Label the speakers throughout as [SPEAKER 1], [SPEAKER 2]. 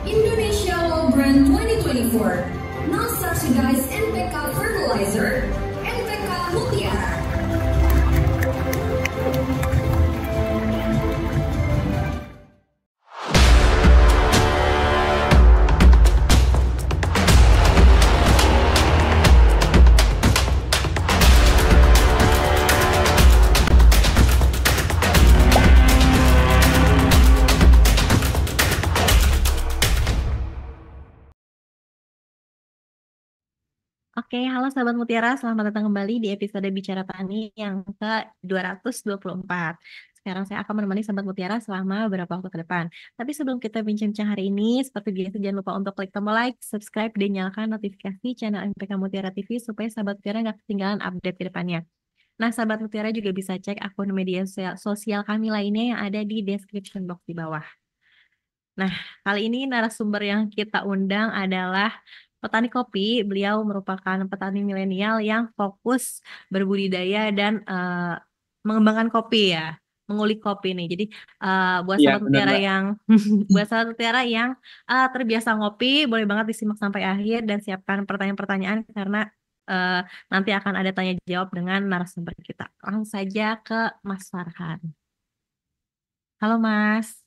[SPEAKER 1] Indonesia Law Brand 2024 non-subsidized NPK fertilizer, NPK Mutiara.
[SPEAKER 2] Oke, halo sahabat Mutiara, selamat datang kembali di episode Bicara Tani yang ke-224. Sekarang saya akan menemani sahabat Mutiara selama beberapa waktu ke depan. Tapi sebelum kita bincang-bincang hari ini, seperti biasa jangan lupa untuk klik tombol like, subscribe, dan nyalakan notifikasi channel MPK Mutiara TV supaya sahabat Mutiara nggak ketinggalan update ke depannya. Nah, sahabat Mutiara juga bisa cek akun media sosial kami lainnya yang ada di description box di bawah. Nah, kali ini narasumber yang kita undang adalah petani kopi. Beliau merupakan petani milenial yang fokus berbudidaya dan mengembangkan kopi ya, mengulik kopi nih. Jadi buat
[SPEAKER 3] Iya,
[SPEAKER 2] sahabat
[SPEAKER 3] benar,
[SPEAKER 2] mutiara
[SPEAKER 3] Mbak.
[SPEAKER 2] yang buat sahabat mutiara yang terbiasa ngopi, boleh banget disimak sampai akhir dan siapkan pertanyaan-pertanyaan karena eh, nanti akan ada tanya jawab dengan narasumber kita. Langsung saja ke Mas Farhan. Halo Mas.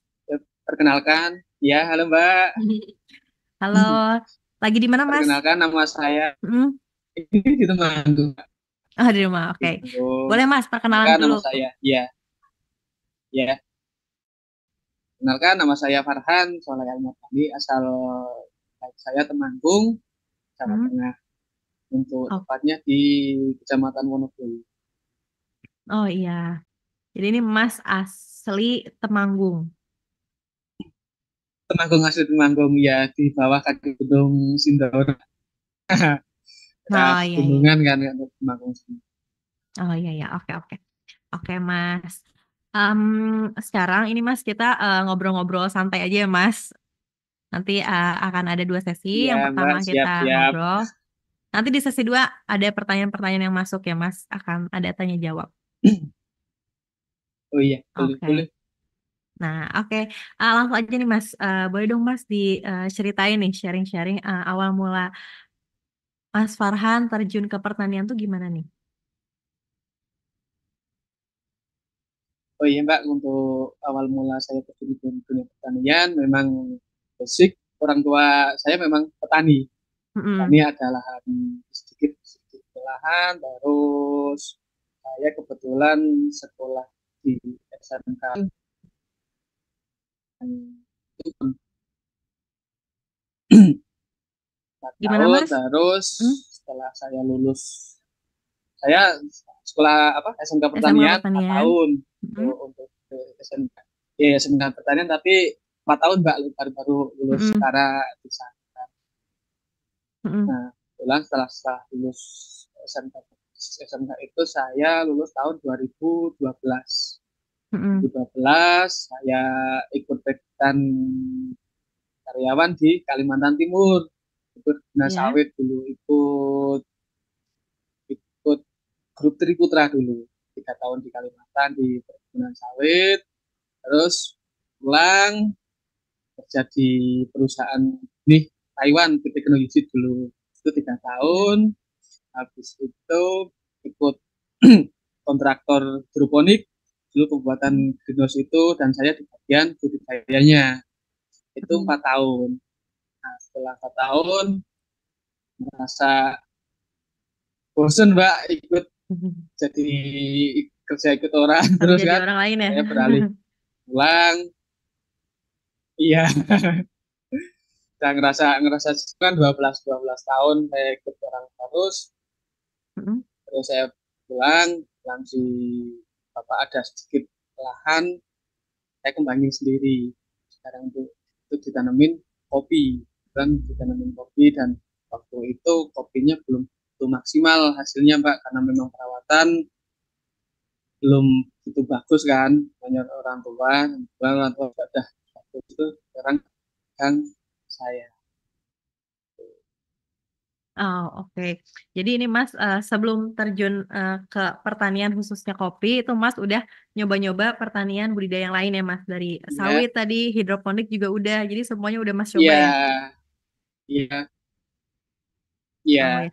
[SPEAKER 3] Perkenalkan, ya, halo Mbak.
[SPEAKER 2] Halo, lagi di mana Mas?
[SPEAKER 3] Perkenalkan nama saya
[SPEAKER 2] Hmm?
[SPEAKER 3] ini di Temanggung, Mbak.
[SPEAKER 2] Oh, di rumah,
[SPEAKER 3] Di
[SPEAKER 2] oke.
[SPEAKER 3] Temanggung.
[SPEAKER 2] Boleh Mas, perkenalan
[SPEAKER 3] Perkenalkan
[SPEAKER 2] dulu.
[SPEAKER 3] nama saya, ya, ya. Perkenalkan nama saya Farhan Soleh Almatani, asal saya Temanggung, Jawa
[SPEAKER 2] Hmm?
[SPEAKER 3] Tengah. Untuk
[SPEAKER 2] Oh,
[SPEAKER 3] tepatnya di Kecamatan Wonogiri.
[SPEAKER 2] oh iya. Jadi ini Mas asli Temanggung.
[SPEAKER 3] Temanggung asli Temanggung, ya, di bawah kaki Gunung Sindoro.
[SPEAKER 2] Oh iya, iya.
[SPEAKER 3] Gunungan kan, untuk Temanggung.
[SPEAKER 2] Oh iya, iya. Oke, oke. Oke, Mas. Em, Sekarang ini Mas kita ngobrol-ngobrol santai aja ya, Mas. Nanti akan ada dua sesi.
[SPEAKER 3] Ya,
[SPEAKER 2] Yang pertama
[SPEAKER 3] Mbak,
[SPEAKER 2] kita
[SPEAKER 3] siap-siap.
[SPEAKER 2] ngobrol. Nanti di sesi dua ada pertanyaan-pertanyaan yang masuk ya, Mas. Akan ada tanya jawab.
[SPEAKER 3] Oh iya,
[SPEAKER 2] Oke.
[SPEAKER 3] boleh-boleh.
[SPEAKER 2] Nah, oke. Langsung aja nih Mas. Boleh dong Mas diceritain nih sharing-sharing awal mula Mas Farhan terjun ke pertanian tuh gimana nih?
[SPEAKER 3] Oh iya Mbak, untuk awal mula saya terjun di dunia pertanian, memang basic orang tua saya memang petani. Petani
[SPEAKER 2] Mm-mm.
[SPEAKER 3] ada lahan sedikit, sedikit lahan, terus saya kebetulan sekolah di SMK 4
[SPEAKER 2] Gimana
[SPEAKER 3] tahun,
[SPEAKER 2] Mas?
[SPEAKER 3] terus
[SPEAKER 2] Hmm?
[SPEAKER 3] setelah saya lulus, saya sekolah apa SMK
[SPEAKER 2] SMK
[SPEAKER 3] pertanian 4
[SPEAKER 2] pertanian.
[SPEAKER 3] tahun
[SPEAKER 2] Mm-mm.
[SPEAKER 3] untuk SMK. Ya, SMK pertanian tapi 4 tahun Mbak, baru lulus
[SPEAKER 2] Mm-mm.
[SPEAKER 3] secara di sana.
[SPEAKER 2] Mm-mm.
[SPEAKER 3] Nah, kebetulan setelah lulus SMK, SMK itu saya lulus tahun 2012.
[SPEAKER 2] Mm-mm.
[SPEAKER 3] 2012 saya ikut rekrutmen karyawan di Kalimantan Timur. Ikut dinas
[SPEAKER 2] Ya.
[SPEAKER 3] sawit dulu, ikut ikut grup Triputra dulu. 3 tahun di Kalimantan di perkebunan sawit. Terus pulang kerja di perusahaan nih Taiwan, PT Teknologi dulu. Itu 3 tahun. Habis itu ikut kontraktor hidroponik dulu pembuatan greenhouse itu, dan saya di bagian budidayanya itu
[SPEAKER 2] Mm-mm.
[SPEAKER 3] 4 tahun. Nah, setelah 4 tahun merasa bosen Mbak, ikut jadi kerja ikut orang
[SPEAKER 2] Kerja
[SPEAKER 3] terus
[SPEAKER 2] di
[SPEAKER 3] kan,
[SPEAKER 2] orang lain ya.
[SPEAKER 3] saya beralih pulang. Iya, saya ngerasa ngerasa kan 12 tahun saya ikut orang terus.
[SPEAKER 2] Mm-mm.
[SPEAKER 3] Terus saya pulang si bapak ada sedikit lahan, saya kembangin sendiri. Sekarang itu ditanamin kopi, kan ditanamin kopi, dan waktu itu kopinya belum itu maksimal hasilnya Mbak, karena memang perawatan belum itu bagus kan. Banyak orang tua sudah bagus itu, sekarang kan saya.
[SPEAKER 2] Oh, oke. Jadi ini Mas sebelum terjun ke pertanian khususnya kopi itu Mas udah nyoba-nyoba pertanian budidaya yang lain ya Mas dari
[SPEAKER 3] Ya,
[SPEAKER 2] sawit tadi, hidroponik juga udah. Jadi semuanya udah Mas coba ya.
[SPEAKER 3] iya, iya,
[SPEAKER 2] Oh
[SPEAKER 3] iya.
[SPEAKER 2] ya.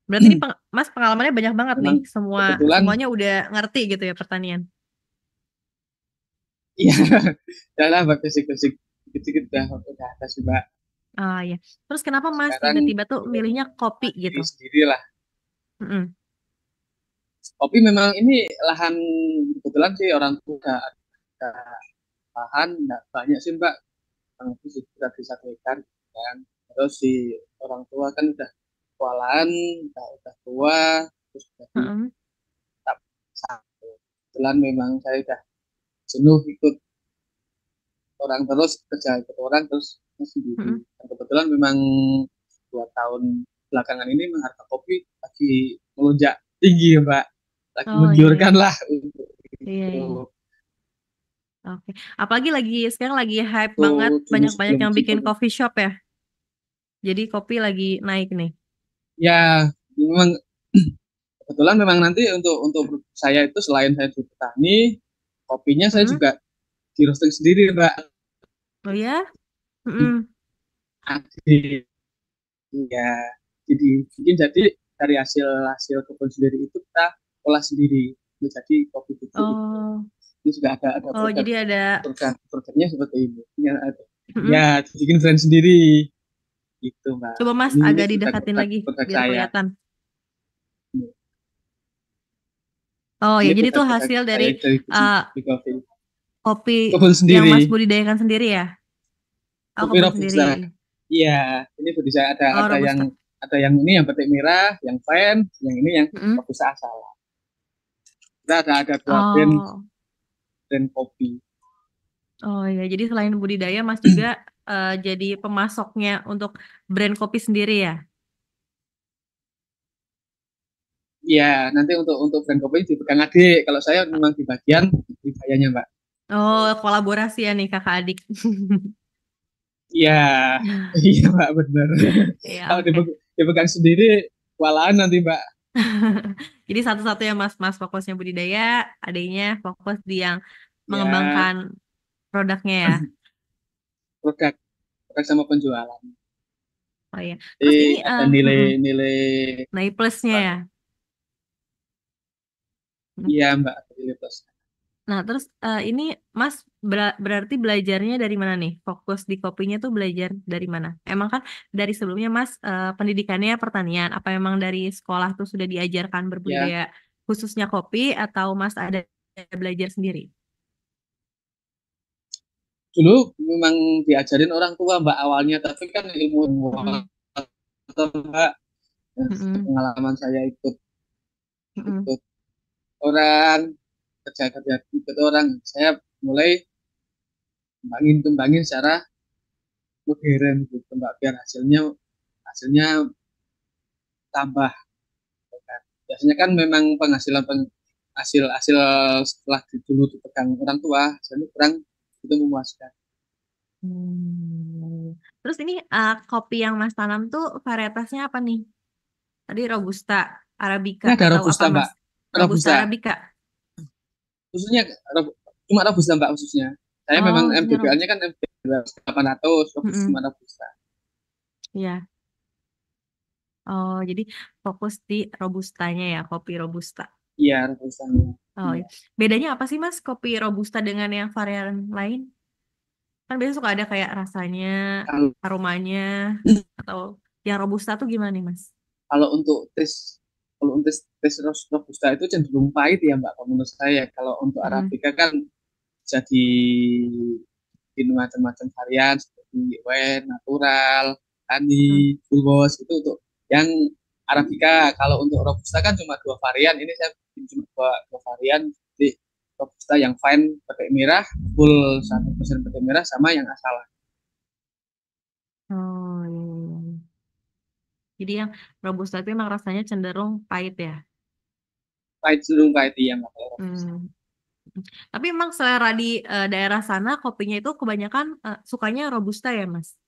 [SPEAKER 2] Berarti ini Mas pengalamannya banyak banget nih.
[SPEAKER 3] Memang kebetulan,
[SPEAKER 2] Semuanya udah ngerti gitu ya pertanian.
[SPEAKER 3] iya, udah lah, basic-basic dikit-dikit udah ada sih, Mbak.
[SPEAKER 2] Oh ya. Terus kenapa Mas
[SPEAKER 3] Sekarang
[SPEAKER 2] tiba-tiba tuh
[SPEAKER 3] mulai
[SPEAKER 2] milihnya kopi gitu?
[SPEAKER 3] mandiri sendiri lah.
[SPEAKER 2] Mm-mm.
[SPEAKER 3] Kopi memang ini lahan, kebetulan sih orang tua ada lahan, nggak banyak sih, Mbak. Kurang lebih sekitar di 1 hektar kan. Terus si orang tua kan udah kewalahan, udah tua, terus udah di
[SPEAKER 2] Mm-mm.
[SPEAKER 3] tahap satu. Kebetulan memang saya udah jenuh ikut orang terus, kerja ikut orang terus sendiri.
[SPEAKER 2] Mm-mm.
[SPEAKER 3] Dan kebetulan memang 2 tahun belakangan ini memang harga kopi lagi melonjak tinggi ya, Mbak. Lagi
[SPEAKER 2] Oh iya,
[SPEAKER 3] menggiurkan lah untuk
[SPEAKER 2] iya,
[SPEAKER 3] itu.
[SPEAKER 2] iya. Oke. Apalagi sekarang lagi hype
[SPEAKER 3] Itu
[SPEAKER 2] banget,
[SPEAKER 3] dulu
[SPEAKER 2] banyak-banyak
[SPEAKER 3] sebelum
[SPEAKER 2] yang bikin
[SPEAKER 3] Cipul.
[SPEAKER 2] coffee shop ya. Jadi kopi lagi naik nih.
[SPEAKER 3] Ya, memang kebetulan memang nanti untuk saya itu selain saya jadi petani, kopinya saya
[SPEAKER 2] Mm-mm.
[SPEAKER 3] juga di roasting sendiri, Mbak.
[SPEAKER 2] Oh ya? Mm-mm.
[SPEAKER 3] Jadi, ya, jadi bikin jadi dari hasil hasil kebun sendiri itu kita olah sendiri menjadi kopi bubuk itu.
[SPEAKER 2] Oh,
[SPEAKER 3] Ini juga ada
[SPEAKER 2] oh
[SPEAKER 3] produk
[SPEAKER 2] jadi ada.
[SPEAKER 3] produknya seperti ini. Ya, ada.
[SPEAKER 2] Mm-mm.
[SPEAKER 3] Ya, bikin brand sendiri gitu, Mbak.
[SPEAKER 2] Coba Mas
[SPEAKER 3] Ini
[SPEAKER 2] agak didekatin
[SPEAKER 3] produk
[SPEAKER 2] lagi
[SPEAKER 3] produk
[SPEAKER 2] biar
[SPEAKER 3] saya.
[SPEAKER 2] kelihatan. Oh ya,
[SPEAKER 3] Ini
[SPEAKER 2] jadi tuh
[SPEAKER 3] produk-produk
[SPEAKER 2] hasil dari
[SPEAKER 3] saya dari
[SPEAKER 2] uh,
[SPEAKER 3] di kopi
[SPEAKER 2] kopi
[SPEAKER 3] kebun
[SPEAKER 2] yang
[SPEAKER 3] sendiri.
[SPEAKER 2] Mas budidayakan sendiri ya? Oh,
[SPEAKER 3] Kopi
[SPEAKER 2] kebun sendiri.
[SPEAKER 3] robusta. Iya, ini bisa
[SPEAKER 2] Oh, Robusta.
[SPEAKER 3] ada yang ini yang petik merah, yang pen, yang ini yang
[SPEAKER 2] Mm-mm.
[SPEAKER 3] robusta asal. Kita ada 2 brand
[SPEAKER 2] Oh,
[SPEAKER 3] brand kopi.
[SPEAKER 2] oh ya. Jadi selain budidaya, Mas juga jadi pemasoknya untuk brand kopi sendiri ya?
[SPEAKER 3] Iya, nanti untuk brand kopi dipegang adik. Kalau saya memang di bagian budidayanya, Mbak.
[SPEAKER 2] Oh, kolaborasi ya nih kakak adik.
[SPEAKER 3] Iya, iya, Mbak, benar.
[SPEAKER 2] Ya,
[SPEAKER 3] Kalau
[SPEAKER 2] oke.
[SPEAKER 3] dipegang sendiri, kewalahan nanti, Mbak.
[SPEAKER 2] Jadi satu-satunya Mas fokusnya budidaya, adanya fokus di yang
[SPEAKER 3] Ya,
[SPEAKER 2] mengembangkan produknya ya.
[SPEAKER 3] produk produk sama penjualan.
[SPEAKER 2] Oh iya. Terus ini
[SPEAKER 3] Jadi ada nilai-nilai,
[SPEAKER 2] naik plusnya ya. Hmm.
[SPEAKER 3] iya, Mbak, ada nilai plus.
[SPEAKER 2] Nah, terus ini Mas berarti belajarnya dari mana nih? Fokus di kopinya tuh belajar dari mana? Emang kan dari sebelumnya Mas pendidikannya pertanian. Apa emang dari sekolah tuh sudah diajarkan
[SPEAKER 3] Ya,
[SPEAKER 2] berbudidaya khususnya kopi atau Mas ada belajar sendiri?
[SPEAKER 3] dulu memang diajarin orang tua, Mbak, awalnya, tapi kan ilmu
[SPEAKER 2] Mm-mm.
[SPEAKER 3] Mbak, ya,
[SPEAKER 2] Mm-mm.
[SPEAKER 3] pengalaman saya ikut
[SPEAKER 2] Mm-mm.
[SPEAKER 3] ikut orang, kerja kerja ikut orang, saya mulai kembangin secara modern gitu, Mbak, biar hasilnya tambah, kan. Biasanya kan memang hasil hasil setelah dulu dipegang orang tua, hasilnya kurang itu memuaskan.
[SPEAKER 2] Hmm. Terus ini kopi yang Mas tanam tuh varietasnya apa nih? Tadi Robusta, Arabica
[SPEAKER 3] Ini ada
[SPEAKER 2] atau apa
[SPEAKER 3] robusta,
[SPEAKER 2] Mas?
[SPEAKER 3] Mbak,
[SPEAKER 2] Robusta
[SPEAKER 3] robusta
[SPEAKER 2] Arabica.
[SPEAKER 3] khususnya cuma robusta, Mbak, khususnya. Saya memang
[SPEAKER 2] Oh, khususnya
[SPEAKER 3] MDPL-nya kan MDPL 800, robusta
[SPEAKER 2] Mm-mm.
[SPEAKER 3] cuma robusta.
[SPEAKER 2] Iya. Oh, jadi fokus di Robustanya ya, kopi Robusta.
[SPEAKER 3] Iya, robustanya.
[SPEAKER 2] Oh,
[SPEAKER 3] Iya.
[SPEAKER 2] iya. Bedanya apa sih Mas kopi Robusta dengan yang varian lain? Kan biasanya suka ada kayak rasanya,
[SPEAKER 3] Kalau
[SPEAKER 2] aromanya, atau yang Robusta tuh gimana nih Mas?
[SPEAKER 3] kalau untuk tes robusta itu cenderung pahit ya, Mbak, kalau menurut saya. Kalau untuk
[SPEAKER 2] Mm-mm.
[SPEAKER 3] arabica kan jadi macam-macam varian seperti wen, natural,
[SPEAKER 2] Mm.
[SPEAKER 3] honey, full wash, itu untuk yang arabica. Kalau untuk robusta kan cuma 2 varian. Ini saya bikin cuma dua varian. Jadi robusta yang fine petai merah, full 100% petai merah, sama yang asal.
[SPEAKER 2] Oh, iya, iya, iya. Jadi yang Robusta itu emang rasanya cenderung pahit ya.
[SPEAKER 3] Pahit, cenderung pahit ya, Mbak, kalau robusta.
[SPEAKER 2] Hmm. Tapi emang selera di daerah sana kopinya itu kebanyakan sukanya Robusta ya Mas?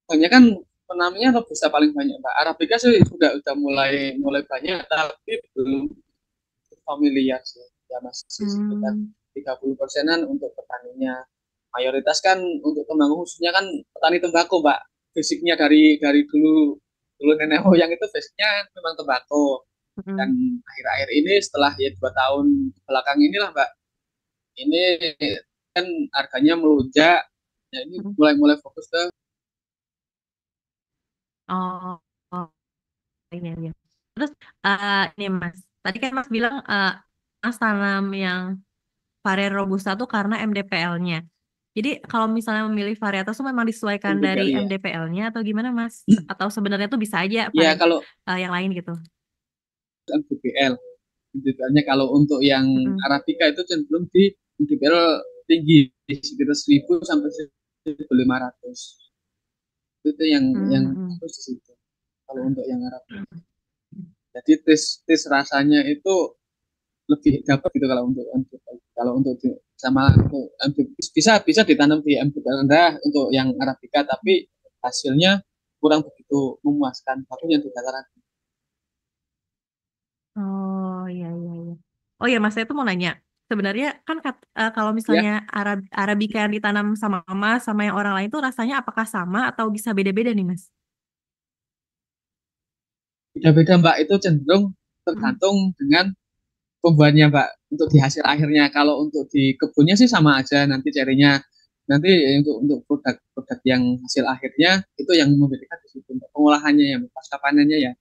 [SPEAKER 3] Soalnya kan penanamnya robusta paling banyak, Mbak. Arabica sih udah mulai banyak, tapi belum familiar sih. Ya masih sekitar
[SPEAKER 2] Hmm.
[SPEAKER 3] 30%-an untuk petaninya. Mayoritas kan untuk Temanggung khususnya kan petani tembakau, Mbak. Basicnya dari dulu dulu nenek moyang itu basicnya memang tembakau. Dan
[SPEAKER 2] Mm-mm.
[SPEAKER 3] akhir-akhir ini setelah ya 2 tahun belakang inilah, Mbak, ini kan harganya melonjak. Ya ini
[SPEAKER 2] Mm-mm.
[SPEAKER 3] mulai fokus ke
[SPEAKER 2] Oh, oh, iya, iya. Terus ini Mas, tadi kan Mas bilang Mas tanam yang varian Robusta tuh karena MDPL-nya. Jadi kalau misalnya memilih varietas tuh memang disesuaikan dari
[SPEAKER 3] MPPL ya.
[SPEAKER 2] MDPL-nya atau gimana Mas? Atau sebenarnya tuh bisa aja
[SPEAKER 3] Ya kalau
[SPEAKER 2] yang lain gitu?
[SPEAKER 3] MPPL, MPPL-nya kalau untuk yang
[SPEAKER 2] Mm-mm.
[SPEAKER 3] Arabica itu cenderung di MPPL tinggi, sekitar 1000 sampai 1500. Itu yang
[SPEAKER 2] Mm-mm.
[SPEAKER 3] bagus di situ. Kalau untuk yang Arabica. Jadi tes rasanya itu lebih dapat gitu kalau untuk MPPL. Kalau untuk sama untuk MPPL, bisa ditanam di MPPL rendah untuk yang Arabica, tapi hasilnya kurang begitu memuaskan. Tapi yang di dataran
[SPEAKER 2] Oh, iya, iya, iya. Oh ya Mas, saya tuh mau nanya. Sebenarnya kan kalau
[SPEAKER 3] ya
[SPEAKER 2] misalnya Arabica yang ditanam sama Mas sama yang orang lain tuh rasanya apakah sama atau bisa beda-beda nih Mas?
[SPEAKER 3] beda-beda, Mbak, itu cenderung
[SPEAKER 2] Mm-mm.
[SPEAKER 3] tergantung dengan pembuahannya, Mbak, untuk di hasil akhirnya. Kalau untuk di kebunnya sih sama aja nanti carinya. Nanti untuk produk-produk yang hasil akhirnya itu yang membedakan di situ, Mbak. Pengolahannya ya, pasca panennya ya.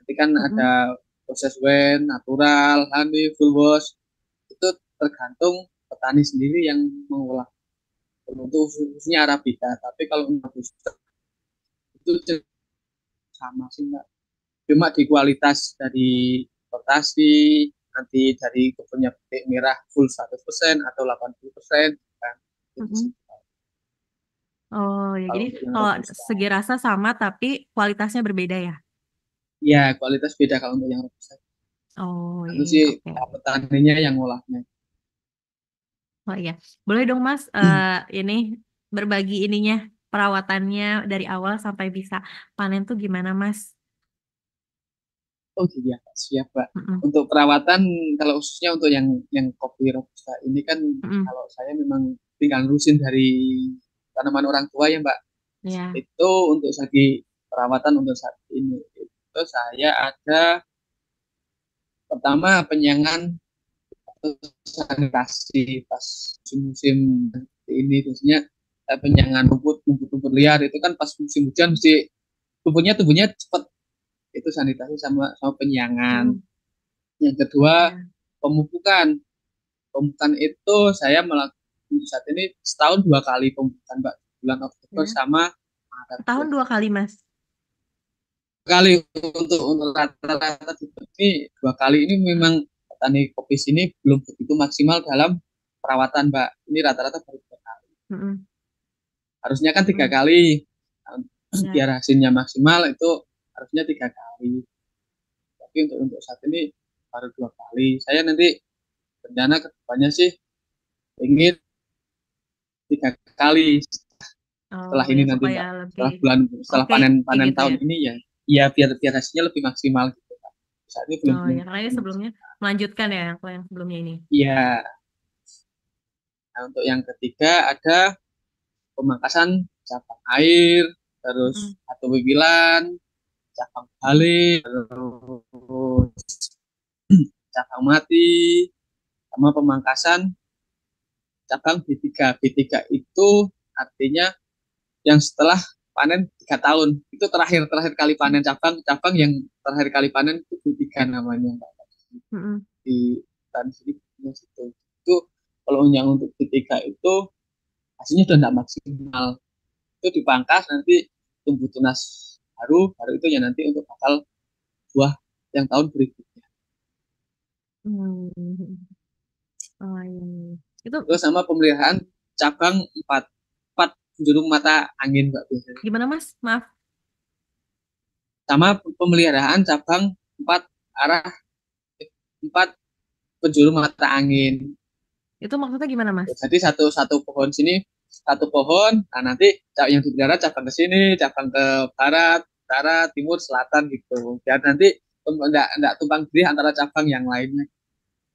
[SPEAKER 3] Nanti kan ada
[SPEAKER 2] Mm-mm.
[SPEAKER 3] proses wen, natural, honey, full wash. Itu tergantung petani sendiri yang mengolah. Untuk khususnya Arabica. Tapi kalau untuk itu sama sih, Mbak. Cuma di kualitas dari rotasi, nanti dari kebunnya petik merah full 100% atau 80%, kan itu sih.
[SPEAKER 2] Mm-mm. Oh ya,
[SPEAKER 3] Kalau
[SPEAKER 2] jadi
[SPEAKER 3] untuk yang
[SPEAKER 2] kalau
[SPEAKER 3] robusta
[SPEAKER 2] segi rasa sama tapi kualitasnya berbeda ya?
[SPEAKER 3] ya kualitas beda. Kalau untuk yang robusta
[SPEAKER 2] Oh iya,
[SPEAKER 3] itu
[SPEAKER 2] iya,
[SPEAKER 3] sih
[SPEAKER 2] oke.
[SPEAKER 3] petaninya yang ngolahnya.
[SPEAKER 2] Oh iya, boleh dong Mas ini berbagi ininya perawatannya dari awal sampai bisa panen tuh gimana Mas?
[SPEAKER 3] Oh iya, siap, Pak.
[SPEAKER 2] Mm-mm.
[SPEAKER 3] Untuk perawatan, kalau khususnya untuk yang kopi robusta ini kan,
[SPEAKER 2] Mm-mm.
[SPEAKER 3] kalau saya memang tinggal nerusin dari tanaman orang tua ya, Mbak.
[SPEAKER 2] Ya,
[SPEAKER 3] Itu untuk segi perawatan untuk saat ini itu saya ada pertama penyengan sanitasi pas musim ini, khususnya penyengan rumput liar itu kan pas musim hujan mesti tubuhnya cepat, itu sanitasi sama sama penyengan.
[SPEAKER 2] mm,
[SPEAKER 3] Yang kedua
[SPEAKER 2] ya.
[SPEAKER 3] pemupukan. Pemupukan itu saya melakukan saat ini setahun 2 kali pemupukan, Mbak, bulan Oktober
[SPEAKER 2] Ya.
[SPEAKER 3] sama Maret
[SPEAKER 2] Setahun 2 kali Mas.
[SPEAKER 3] kali. Untuk rata-rata ini 2 kali. Ini memang petani kopi sini belum begitu maksimal dalam perawatan, Mbak. Ini rata-rata baru 2 kali.
[SPEAKER 2] Mm-mm.
[SPEAKER 3] Harusnya kan tiga
[SPEAKER 2] Mm.
[SPEAKER 3] kali.
[SPEAKER 2] Ya.
[SPEAKER 3] Biar hasilnya maksimal itu harusnya 3 kali. Tapi untuk saat ini baru 2 kali. Saya nanti rencana ke depannya sih ingin 3 kali
[SPEAKER 2] Oh
[SPEAKER 3] setelah ini
[SPEAKER 2] ya,
[SPEAKER 3] nanti,
[SPEAKER 2] supaya
[SPEAKER 3] Mbak.
[SPEAKER 2] lebih
[SPEAKER 3] Setelah
[SPEAKER 2] oke
[SPEAKER 3] panen
[SPEAKER 2] kayak
[SPEAKER 3] panen
[SPEAKER 2] gitu
[SPEAKER 3] tahun
[SPEAKER 2] ya.
[SPEAKER 3] ini ya. Ya biar hasilnya lebih maksimal gitu, Pak. Saat ini belum
[SPEAKER 2] Oh
[SPEAKER 3] belum
[SPEAKER 2] ya, karena ini
[SPEAKER 3] belum
[SPEAKER 2] sebelumnya melanjutkan ya kalau yang sebelumnya ini.
[SPEAKER 3] Iya. Nah, untuk yang ketiga ada pemangkasan cabang air, terus
[SPEAKER 2] Mm-mm.
[SPEAKER 3] atau bibilan, cabang
[SPEAKER 2] Mm-mm.
[SPEAKER 3] balik, terus cabang mati, sama pemangkasan cabang B3. B3 itu artinya yang setelah panen 3 tahun. Itu terakhir terakhir kali panen cabang yang terakhir kali panen itu B3 namanya, Mbak.
[SPEAKER 2] Mm-mm.
[SPEAKER 3] Di tanah sini itu kalau yang untuk B3 itu hasilnya udah tidak maksimal. Itu dipangkas nanti tumbuh tunas baru itu ya nanti untuk bakal buah yang tahun berikutnya.
[SPEAKER 2] Mm. Oh iya, iya. Itu
[SPEAKER 3] Terus sama pemeliharaan cabang empat empat penjuru mata angin, Mbak, biasanya.
[SPEAKER 2] gimana Mas? Maaf.
[SPEAKER 3] Sama pemeliharaan cabang empat arah, empat penjuru mata angin.
[SPEAKER 2] Itu maksudnya gimana Mas?
[SPEAKER 3] Jadi satu satu pohon sini satu pohon. Nah, nanti yang dipelihara cabang ke sini, cabang ke barat, utara, timur, selatan gitu. Biar nanti enggak tumpang tindih antara cabang yang lainnya.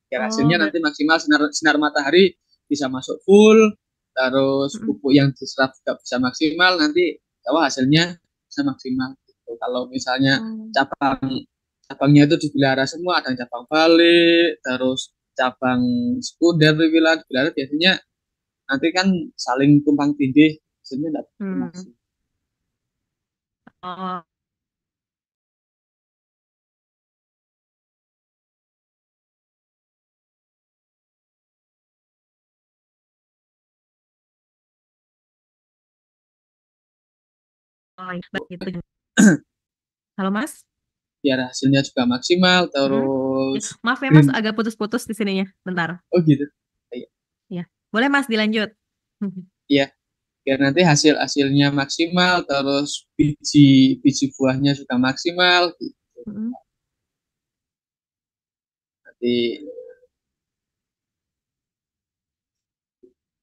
[SPEAKER 3] Biar
[SPEAKER 2] Oh,
[SPEAKER 3] hasilnya nanti maksimal sinar sinar matahari bisa masuk full, terus
[SPEAKER 2] mm,
[SPEAKER 3] pupuk yang diserap juga bisa maksimal, nanti hasilnya bisa maksimal gitu. Kalau misalnya
[SPEAKER 2] mm.
[SPEAKER 3] cabang cabangnya itu dipelihara semua, ada yang cabang balik, terus cabang sekunder dipelihara biasanya nanti kan saling tumpang tindih, hasilnya tidak
[SPEAKER 2] Hmm.
[SPEAKER 3] maksimal.
[SPEAKER 2] Oh, oh, iya, gitu. Halo Mas.
[SPEAKER 3] Biar hasilnya juga maksimal,
[SPEAKER 2] Mm-mm. Ya,
[SPEAKER 3] terus
[SPEAKER 2] maaf ya Mas,
[SPEAKER 3] green.
[SPEAKER 2] agak putus-putus di sininya. Bentar.
[SPEAKER 3] Oh gitu. Iya,
[SPEAKER 2] Ya, boleh Mas dilanjut.
[SPEAKER 3] iya. Biar nanti hasilnya maksimal, terus biji biji buahnya juga maksimal gitu.
[SPEAKER 2] Mm-mm.
[SPEAKER 3] Nanti,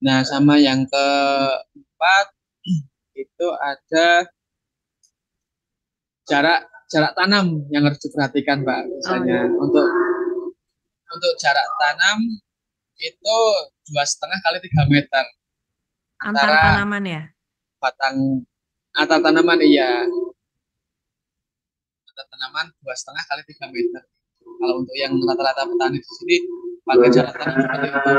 [SPEAKER 3] nah sama yang keempat itu ada jarak jarak tanam yang harus diperhatikan, Pak.
[SPEAKER 2] Oh,
[SPEAKER 3] Misalnya untuk jarak tanam itu 2,5 kali 3 meter
[SPEAKER 2] antar
[SPEAKER 3] antara
[SPEAKER 2] tanaman ya.
[SPEAKER 3] batang atau tanaman, iya, antar tanaman 2,5 kali 3 meter. Kalau untuk yang rata-rata petani di sini pakai jarak tanam seperti itu.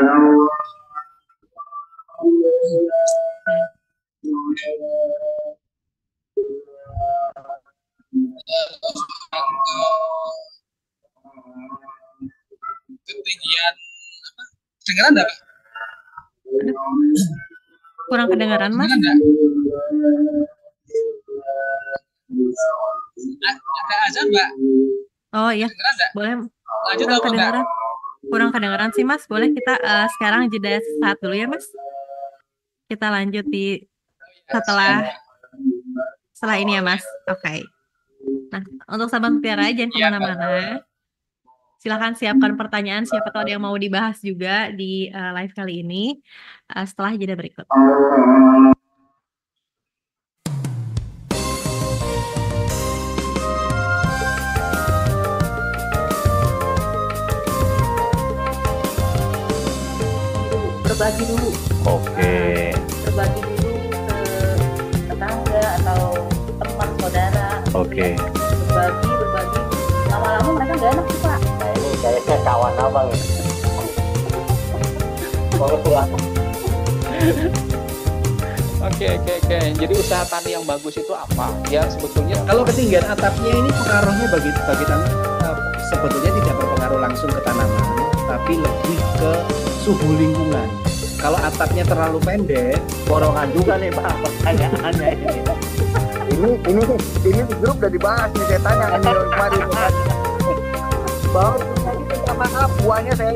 [SPEAKER 2] Oke.
[SPEAKER 3] Ketinggian kedengeran enggak, Pak?
[SPEAKER 2] Aduh, kurang kedengaran Mas.
[SPEAKER 3] Kedengeran enggak? Ada azan, Pak?
[SPEAKER 2] Oh iya,
[SPEAKER 3] Kedengeran enggak?
[SPEAKER 2] boleh.
[SPEAKER 3] Lanjut
[SPEAKER 2] Kurang
[SPEAKER 3] apa enggak?
[SPEAKER 2] kedengaran. Kurang kedengaran sih Mas. Boleh kita sekarang jeda saat dulu ya Mas. Kita lanjut di setelah
[SPEAKER 3] Siap.
[SPEAKER 2] setelah ini ya Mas. Oke. Nah, untuk sahabat mutiara jangan
[SPEAKER 3] Iya, Pak.
[SPEAKER 2] kemana-mana. Silahkan siapkan pertanyaan. Siapa tahu ada yang mau dibahas juga di live kali ini setelah jeda berikut.
[SPEAKER 4] Berbagi dulu,
[SPEAKER 5] Oke,
[SPEAKER 4] berbagi dulu ke tetangga atau teman saudara,
[SPEAKER 5] oke.
[SPEAKER 4] berbagi, lama-lama mereka nggak enak sih Pak.
[SPEAKER 5] Nah ini kayaknya kawan abang ini. Mau pulang.
[SPEAKER 6] Oke. Jadi usaha tani yang bagus itu apa? Ya sebetulnya
[SPEAKER 7] Kalau ketinggian atapnya ini pengaruhnya bagi sebetulnya tidak berpengaruh langsung ke tanaman, tapi lebih ke suhu lingkungan. Kalau atapnya terlalu pendek,
[SPEAKER 5] Borongan juga nih Pak pertanyaannya ini.
[SPEAKER 8] Ini di grup udah dibahas nih, saya tanya nih kemarin bahwa tadi minta maaf buahnya saya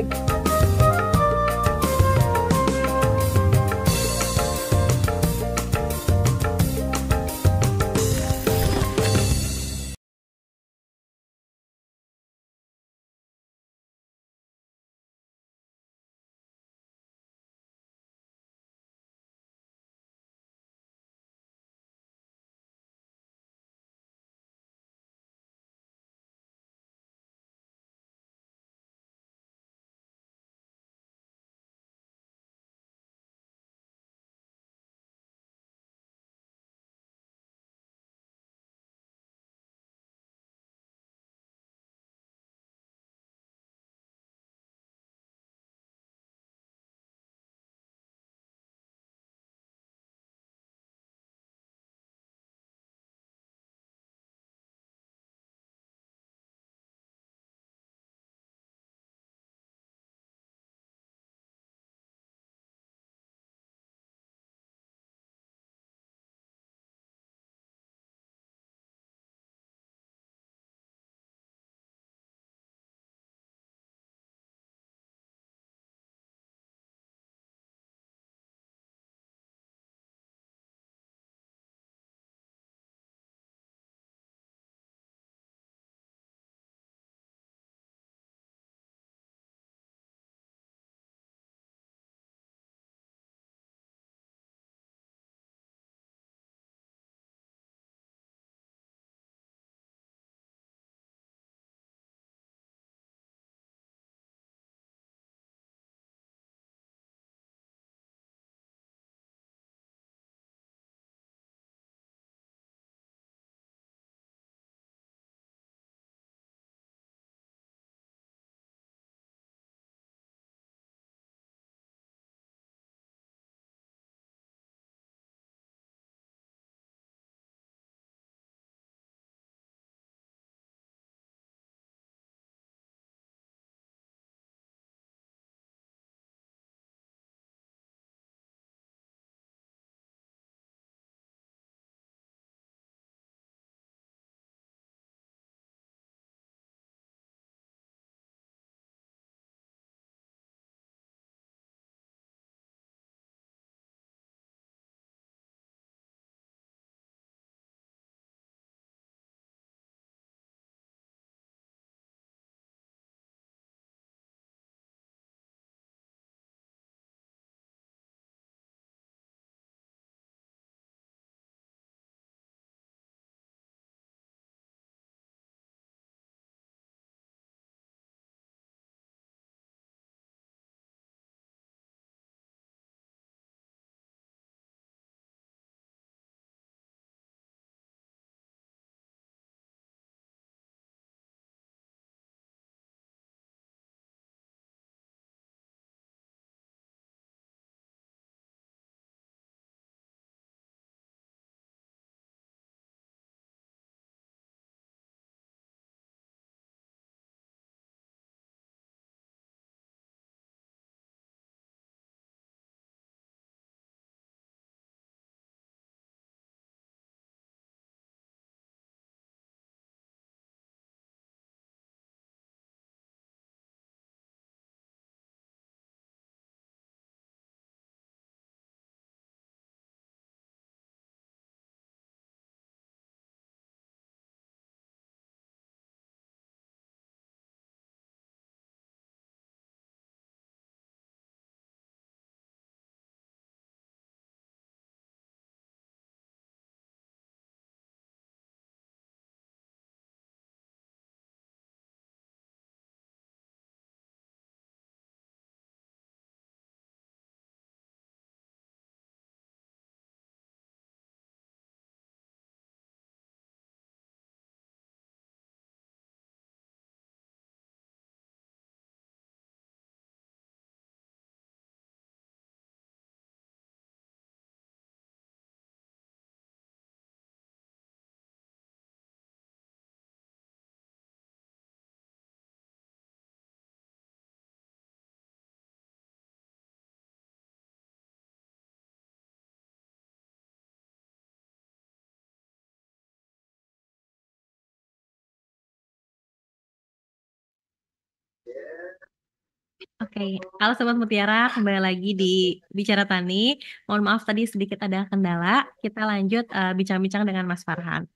[SPEAKER 2] Oke, halo Sobat Mutiara, kembali lagi di Bicara Tani. Mohon maaf tadi sedikit ada kendala. Kita lanjut bincang-bincang dengan Mas Farhan.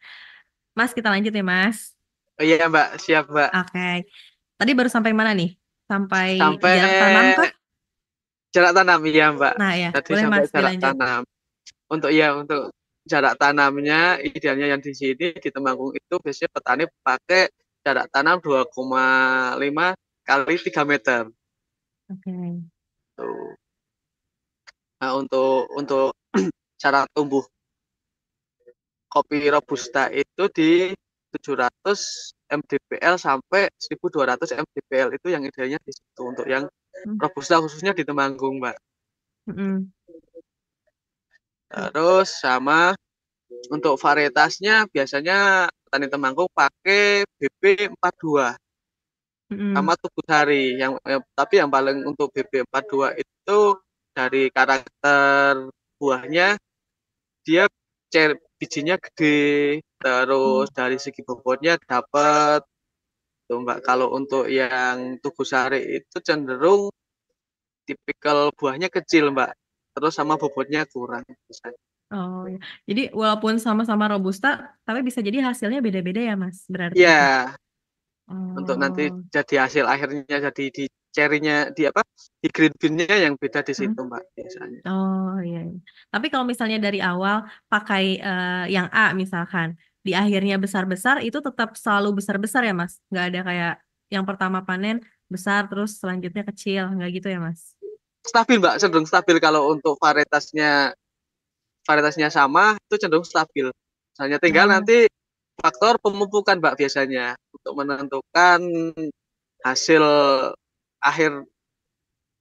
[SPEAKER 2] Mas, kita lanjut ya Mas.
[SPEAKER 3] Iya Mbak, siap Mbak.
[SPEAKER 2] Oke, tadi baru sampai mana nih? Sampai
[SPEAKER 3] Sampai
[SPEAKER 2] jarak tanam kah?
[SPEAKER 3] jarak tanam iya Mbak.
[SPEAKER 2] Nah ya,
[SPEAKER 3] Tadi
[SPEAKER 2] boleh
[SPEAKER 3] sampai
[SPEAKER 2] Mas
[SPEAKER 3] jarak
[SPEAKER 2] dilanjut.
[SPEAKER 3] tanam. Untuk jarak tanamnya idealnya yang di sini di Temanggung itu biasanya petani pakai jarak tanam 2,5 kali 3 meter.
[SPEAKER 2] Oke.
[SPEAKER 3] Tuh. Nah, untuk cara tumbuh kopi robusta itu di 700 mdpl sampai 1200 mdpl itu yang idealnya di situ untuk yang robusta khususnya di Temanggung, Mbak.
[SPEAKER 2] Mm-mm.
[SPEAKER 3] Terus sama untuk varietasnya biasanya petani Temanggung pakai BB42
[SPEAKER 2] Mm-mm.
[SPEAKER 3] sama Tugusari tapi yang paling untuk BB42 itu dari karakter buahnya dia bijinya gede, terus dari segi bobotnya dapat tuh Mbak. Kalau untuk yang Tugusari itu cenderung tipikal buahnya kecil Mbak, terus sama bobotnya kurang.
[SPEAKER 2] Oh ya. Jadi walaupun sama-sama robusta, tapi bisa jadi hasilnya beda-beda ya Mas, berarti.
[SPEAKER 3] Ya,
[SPEAKER 2] Oh.
[SPEAKER 3] untuk nanti jadi hasil akhirnya jadi di cherry-nya di green bean-nya yang beda di situ Mbak biasanya.
[SPEAKER 2] Oh iya. Tapi kalau misalnya dari awal pakai yang A misalkan, di akhirnya besar-besar itu tetap selalu besar-besar ya Mas? Nggak ada kayak yang pertama panen besar terus selanjutnya kecil, nggak gitu ya Mas?
[SPEAKER 3] Stabil Mbak, cenderung stabil kalau untuk varietasnya sama itu cenderung stabil. Hanya tinggal nanti faktor pemupukan Mbak biasanya untuk menentukan hasil akhir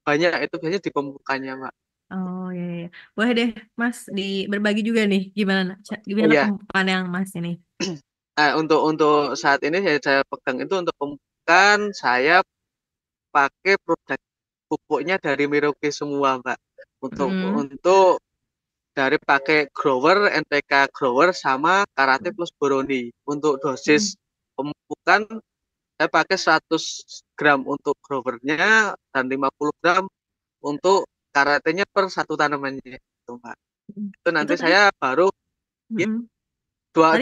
[SPEAKER 3] banyak itu biasanya di pemupukannya Mbak.
[SPEAKER 2] Oh iya. Boleh deh Mas berbagi juga nih gimana
[SPEAKER 3] Iya.
[SPEAKER 2] pemupukan yang Mas ini.
[SPEAKER 3] Nah, untuk saat ini saya pegang itu untuk pemupukan saya pakai produk pupuknya dari Merauke semua Mbak. Untuk dari pakai grower, NPK grower sama Karate plus Boroni. Untuk dosis pemupukan saya pakai 100 gram untuk growernya dan 50 gram untuk Karatenya per satu tanamannya itu Mbak. Itu nanti saya baru dua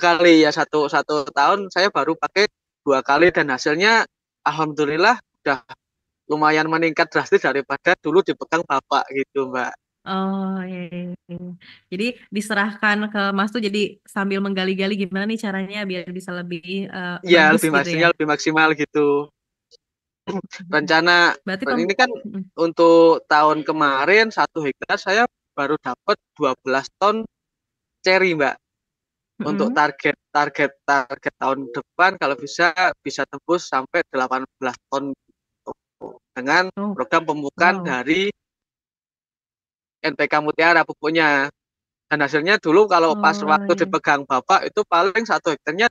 [SPEAKER 3] kali ya satu tahun saya baru pakai 2 kali dan hasilnya alhamdulillah udah lumayan meningkat drastis daripada dulu dipegang bapak gitu Mbak.
[SPEAKER 2] Oh iya. Jadi diserahkan ke Mas tuh jadi sambil menggali-gali gimana nih caranya biar bisa lebih
[SPEAKER 3] ya
[SPEAKER 2] bagus
[SPEAKER 3] lebih maksimal gitu. Rencana
[SPEAKER 2] berarti
[SPEAKER 3] ini kan untuk tahun kemarin 1 hektar saya baru dapat 12 ton cherry Mbak. Untuk target tahun depan kalau bisa tembus sampai 18 ton dengan program pemupukan dari NPK Mutiara pupuknya. Dan hasilnya dulu kalau pas waktu dipegang bapak itu paling 1 hektarnya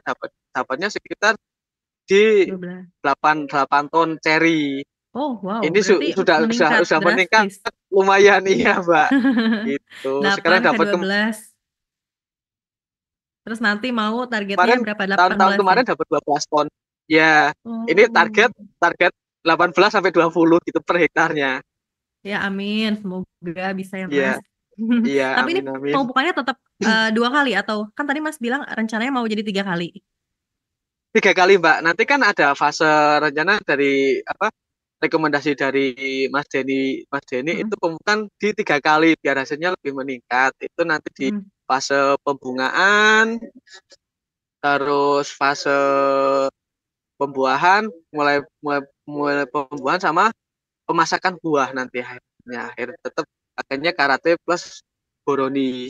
[SPEAKER 3] dapatnya sekitar di 8 ton cherry.
[SPEAKER 2] Oh wow.
[SPEAKER 3] Ini sudah meningkat lumayan iya Mbak. Gitu. Sekarang dapat
[SPEAKER 2] 12. Terus nanti mau targetnya berapa? 18
[SPEAKER 3] tahun kemarin dapat 12 ton. Ya, ini target 18 sampai 20 gitu per hektarnya.
[SPEAKER 2] Ya amin, semoga bisa ya Mas.
[SPEAKER 3] Iya,
[SPEAKER 2] tapi
[SPEAKER 3] amin,
[SPEAKER 2] ini pemupukannya tetap 2 kali atau kan tadi Mas bilang rencananya mau jadi 3 kali?
[SPEAKER 3] 3 kali Mbak. Nanti kan ada fase rencana dari rekomendasi dari Mas Denny itu pemupukan di 3 kali biar hasilnya lebih meningkat. Itu nanti di fase pembungaan, terus fase pembuahan, mulai pembuahan sama pemasakan buah nanti akhirnya tetap akhirnya Karate plus Boroni.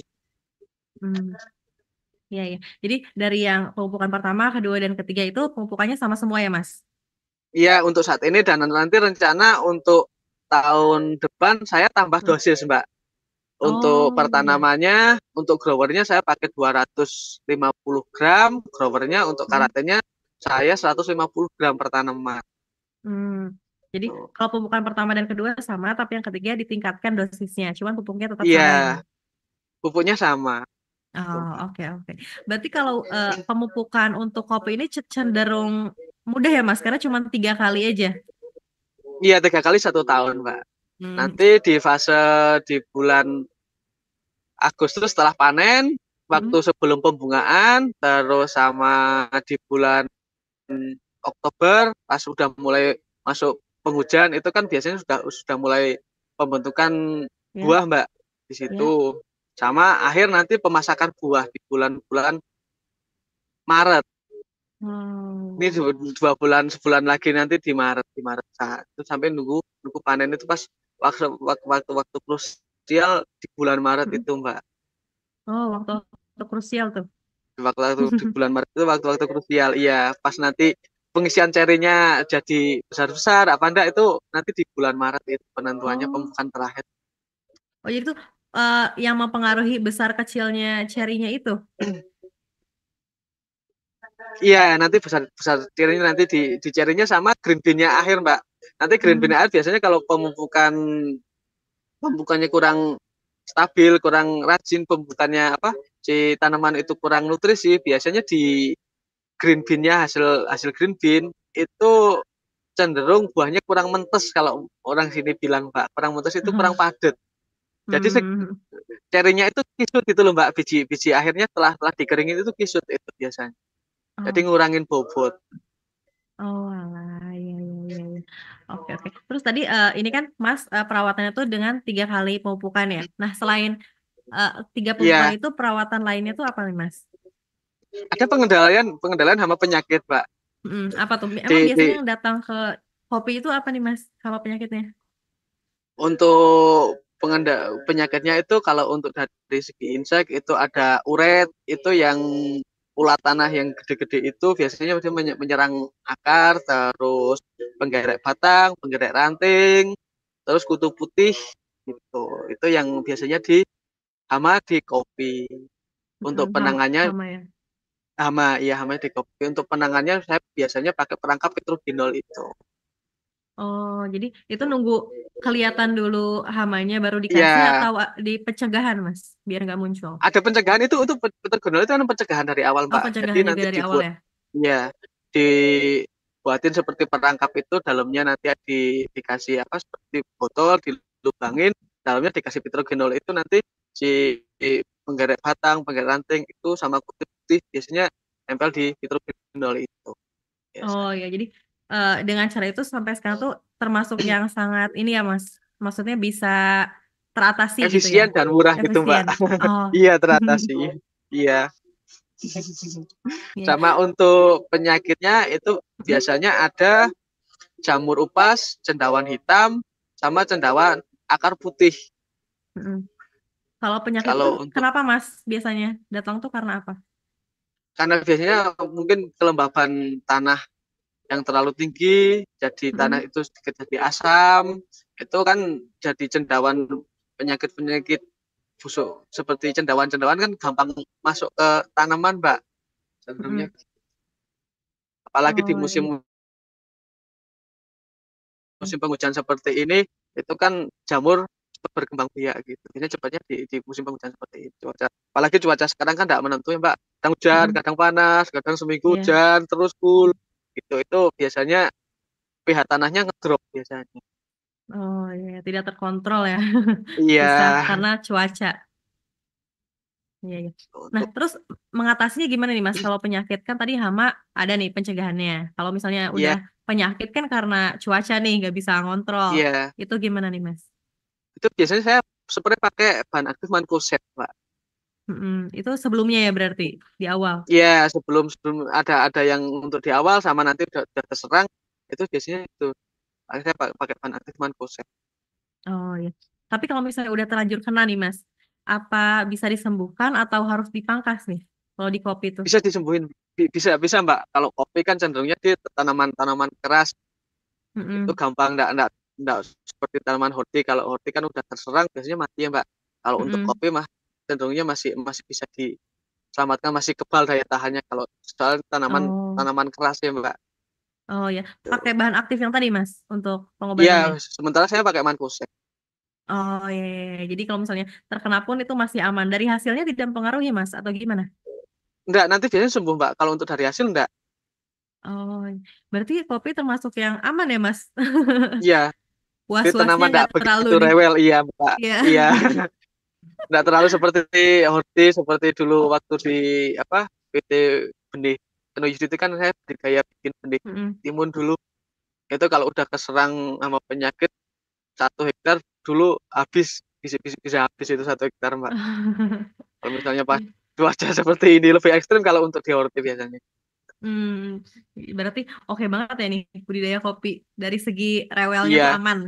[SPEAKER 2] Iya. Jadi dari yang pemupukan pertama, kedua dan ketiga itu pemupukannya sama semua ya Mas?
[SPEAKER 3] Iya untuk saat ini dan nanti rencana untuk tahun depan saya tambah dosis Mbak. Untuk pertanamannya, untuk growernya saya pakai 250 gram, growernya untuk karatenya saya 150 gram per tanaman.
[SPEAKER 2] Jadi kalau pemupukan pertama dan kedua sama, tapi yang ketiga ditingkatkan dosisnya, cuman pupuknya tetap sama.
[SPEAKER 3] Iya, pupuknya sama.
[SPEAKER 2] Oh oke. Berarti kalau pemupukan untuk kopi ini cenderung mudah ya Mas, karena cuma 3 kali aja.
[SPEAKER 3] Iya 3 kali 1 tahun, Mbak.
[SPEAKER 2] Hmm.
[SPEAKER 3] Nanti di fase di bulan Agustus setelah panen, waktu sebelum pembungaan, terus sama di bulan Oktober pas sudah mulai masuk penghujan itu kan biasanya sudah mulai pembentukan
[SPEAKER 2] Ya,
[SPEAKER 3] buah, Mbak, di
[SPEAKER 2] ya.
[SPEAKER 3] situ. Sama akhir nanti pemasakan buah di bulan-bulan Maret. Ini
[SPEAKER 2] Oh.
[SPEAKER 3] 2 bulan, sebulan lagi nanti di Maret. Nah, itu sampai nunggu panen itu pas waktu krusial di bulan Maret
[SPEAKER 2] Mm-mm.
[SPEAKER 3] itu, Mbak.
[SPEAKER 2] Oh, waktu krusial tuh.
[SPEAKER 3] Waktu di bulan Maret itu waktu krusial. Iya, pas nanti pengisian cerinya jadi besar-besar apa enggak itu nanti di bulan Maret itu penentuannya
[SPEAKER 2] Oh,
[SPEAKER 3] pembukaan terakhir.
[SPEAKER 2] jadi itu yang mempengaruhi besar kecilnya cherry-nya itu.
[SPEAKER 3] Iya, nanti besar cerinya nanti di cerinya sama green bean-nya akhir, Mbak. Nanti green bean akhir biasanya kalau pembukaannya kurang stabil, kurang rajin pembukaannya si tanaman itu kurang nutrisi, biasanya di green bean-nya hasil green bean itu cenderung buahnya kurang mentes kalau orang sini bilang, Mbak. Kurang mentes itu kurang padat. Jadi cerinya itu kisut itu loh, Mbak. Biji akhirnya telah dikeringin itu kisut itu biasanya. Jadi
[SPEAKER 2] Oh,
[SPEAKER 3] ngurangin bobot.
[SPEAKER 2] alah, iya. Oke. Terus tadi ini kan Mas perawatannya tuh dengan 3 kali pemupukan ya. Nah, selain 3 pemupukan
[SPEAKER 3] Iya,
[SPEAKER 2] itu perawatan lainnya tuh apa nih, Mas?
[SPEAKER 3] ada pengendalian hama penyakit, Mbak.
[SPEAKER 2] Apa tuh? Emang
[SPEAKER 3] Di,
[SPEAKER 2] biasanya
[SPEAKER 3] di
[SPEAKER 2] yang datang ke kopi itu apa nih, Mas? Hama penyakitnya?
[SPEAKER 3] untuk penyakitnya itu kalau untuk dari segi insek itu ada uret, itu yang ulat tanah yang gede-gede itu biasanya dia menyerang akar, terus penggerek batang, penggerek ranting, terus kutu putih gitu. Itu yang biasanya hama di kopi. Untuk penangannya
[SPEAKER 2] Hama ya.
[SPEAKER 3] hama di kopi. Untuk penangannya saya biasanya pakai perangkap petrogenol itu.
[SPEAKER 2] Oh, jadi itu nunggu kelihatan dulu hamanya baru dikasih
[SPEAKER 3] Ya,
[SPEAKER 2] atau di pencegahan, Mas, biar nggak muncul.
[SPEAKER 3] ada pencegahan itu untuk petrogenol itu kan pencegahan dari awal,
[SPEAKER 2] Oh,
[SPEAKER 3] Mbak. Jadi
[SPEAKER 2] pencegahan juga
[SPEAKER 3] nanti
[SPEAKER 2] dari awal ya.
[SPEAKER 3] dibuatin seperti perangkap itu, dalamnya nanti dikasih seperti botol dilubangin, dalamnya dikasih petrogenol itu nanti si penggerek batang, penggerek ranting itu sama kulit putih biasanya nempel di petrogenol itu.
[SPEAKER 2] Oh
[SPEAKER 3] Biasa.
[SPEAKER 2] ya, jadi dengan cara itu sampai sekarang tuh termasuk yang sangat ini ya, Mas. Maksudnya bisa teratasi gitu ya.
[SPEAKER 3] Efisien dan murah gitu, Mbak.
[SPEAKER 2] Efisien. Oh.
[SPEAKER 3] Iya, teratasi. Iya.
[SPEAKER 2] Iya.
[SPEAKER 3] Sama untuk penyakitnya itu biasanya ada jamur upas, cendawan hitam, sama cendawan akar putih.
[SPEAKER 2] Kalau penyakit itu
[SPEAKER 3] Kalau untuk
[SPEAKER 2] kenapa, Mas, biasanya datang tuh karena apa?
[SPEAKER 3] karena biasanya mungkin kelembaban tanah yang terlalu tinggi, jadi tanah itu sedikit jadi asam, itu kan jadi cendawan penyakit busuk seperti cendawan-cendawan kan gampang masuk ke tanaman, Mbak. Cenderungnya. Apalagi di
[SPEAKER 2] Oh iya.
[SPEAKER 3] musim penghujan seperti ini, itu kan jamur berkembang biak gitu. Biasanya cepatnya di musim penghujan seperti itu. Apalagi cuaca sekarang kan tidak menentu ya, Mbak. Kadang hujan, kadang panas, kadang seminggu
[SPEAKER 2] Iya.
[SPEAKER 3] hujan, terus cool. Gitu. Itu biasanya pH tanahnya ngedrop biasanya.
[SPEAKER 2] Oh iya, tidak terkontrol ya.
[SPEAKER 3] Iya.
[SPEAKER 2] Susah karena cuaca. Iya. Nah, terus mengatasinya gimana nih, Mas? Kalau penyakit kan tadi hama ada nih pencegahannya. Kalau misalnya udah
[SPEAKER 3] Iya,
[SPEAKER 2] penyakit kan karena cuaca nih nggak bisa ngontrol.
[SPEAKER 3] iya.
[SPEAKER 2] Itu gimana nih, Mas?
[SPEAKER 3] Itu biasanya saya spray pakai bahan aktif Mancozeb, Mbak.
[SPEAKER 2] Itu sebelumnya ya berarti di awal.
[SPEAKER 3] Iya, sebelum ada yang untuk di awal sama nanti udah terserang, itu biasanya itu. Saya pakai bahan aktif Mancozeb.
[SPEAKER 2] Oh iya. Tapi kalau misalnya udah terlanjur kena nih, Mas, apa bisa disembuhkan atau harus dipangkas nih? Kalau di kopi itu.
[SPEAKER 3] Bisa disembuhin, bisa Mbak. Kalau kopi kan cenderungnya di tanaman-tanaman keras, itu gampang enggak seperti tanaman horti. Kalau horti kan udah terserang biasanya mati ya, Mbak. Kalau untuk kopi mah cenderungnya masih bisa diselamatkan, masih kebal daya tahannya kalau soal tanaman keras ya, Mbak.
[SPEAKER 2] Oh ya, pakai bahan aktif yang tadi, Mas, untuk
[SPEAKER 3] Iya,
[SPEAKER 2] pengobatannya.
[SPEAKER 3] sementara saya pakai Mancozeb.
[SPEAKER 2] Oh iya. Jadi kalau misalnya terkena pun itu masih aman. Dari hasilnya tidak mempengaruhi, Mas, atau gimana?
[SPEAKER 3] Enggak, nanti biasanya sembuh, Mbak. Kalau untuk dari hasil enggak.
[SPEAKER 2] Oh, berarti kopi termasuk yang aman ya, Mas?
[SPEAKER 3] Iya, di
[SPEAKER 2] Was-wasnya
[SPEAKER 3] tanaman
[SPEAKER 2] nggak
[SPEAKER 3] nggak
[SPEAKER 2] terlalu
[SPEAKER 3] begitu
[SPEAKER 2] nih.
[SPEAKER 3] rewel, iya Mbak.
[SPEAKER 2] Iya.
[SPEAKER 3] Iya, nggak terlalu seperti horti seperti dulu waktu di apa PT Benih Tenuh itu kan saya bergaya bikin benih
[SPEAKER 2] Mm-mm.
[SPEAKER 3] timun dulu. Itu kalau udah keserang sama penyakit 1 hektar dulu habis bisa habis itu 1 hektar Mbak. Kalau misalnya pas cuaca seperti ini lebih ekstrim kalau untuk di horti biasanya.
[SPEAKER 2] Hmm, berarti oke banget ya nih budidaya kopi dari segi rewelnya tuh
[SPEAKER 3] Iya,
[SPEAKER 2] aman.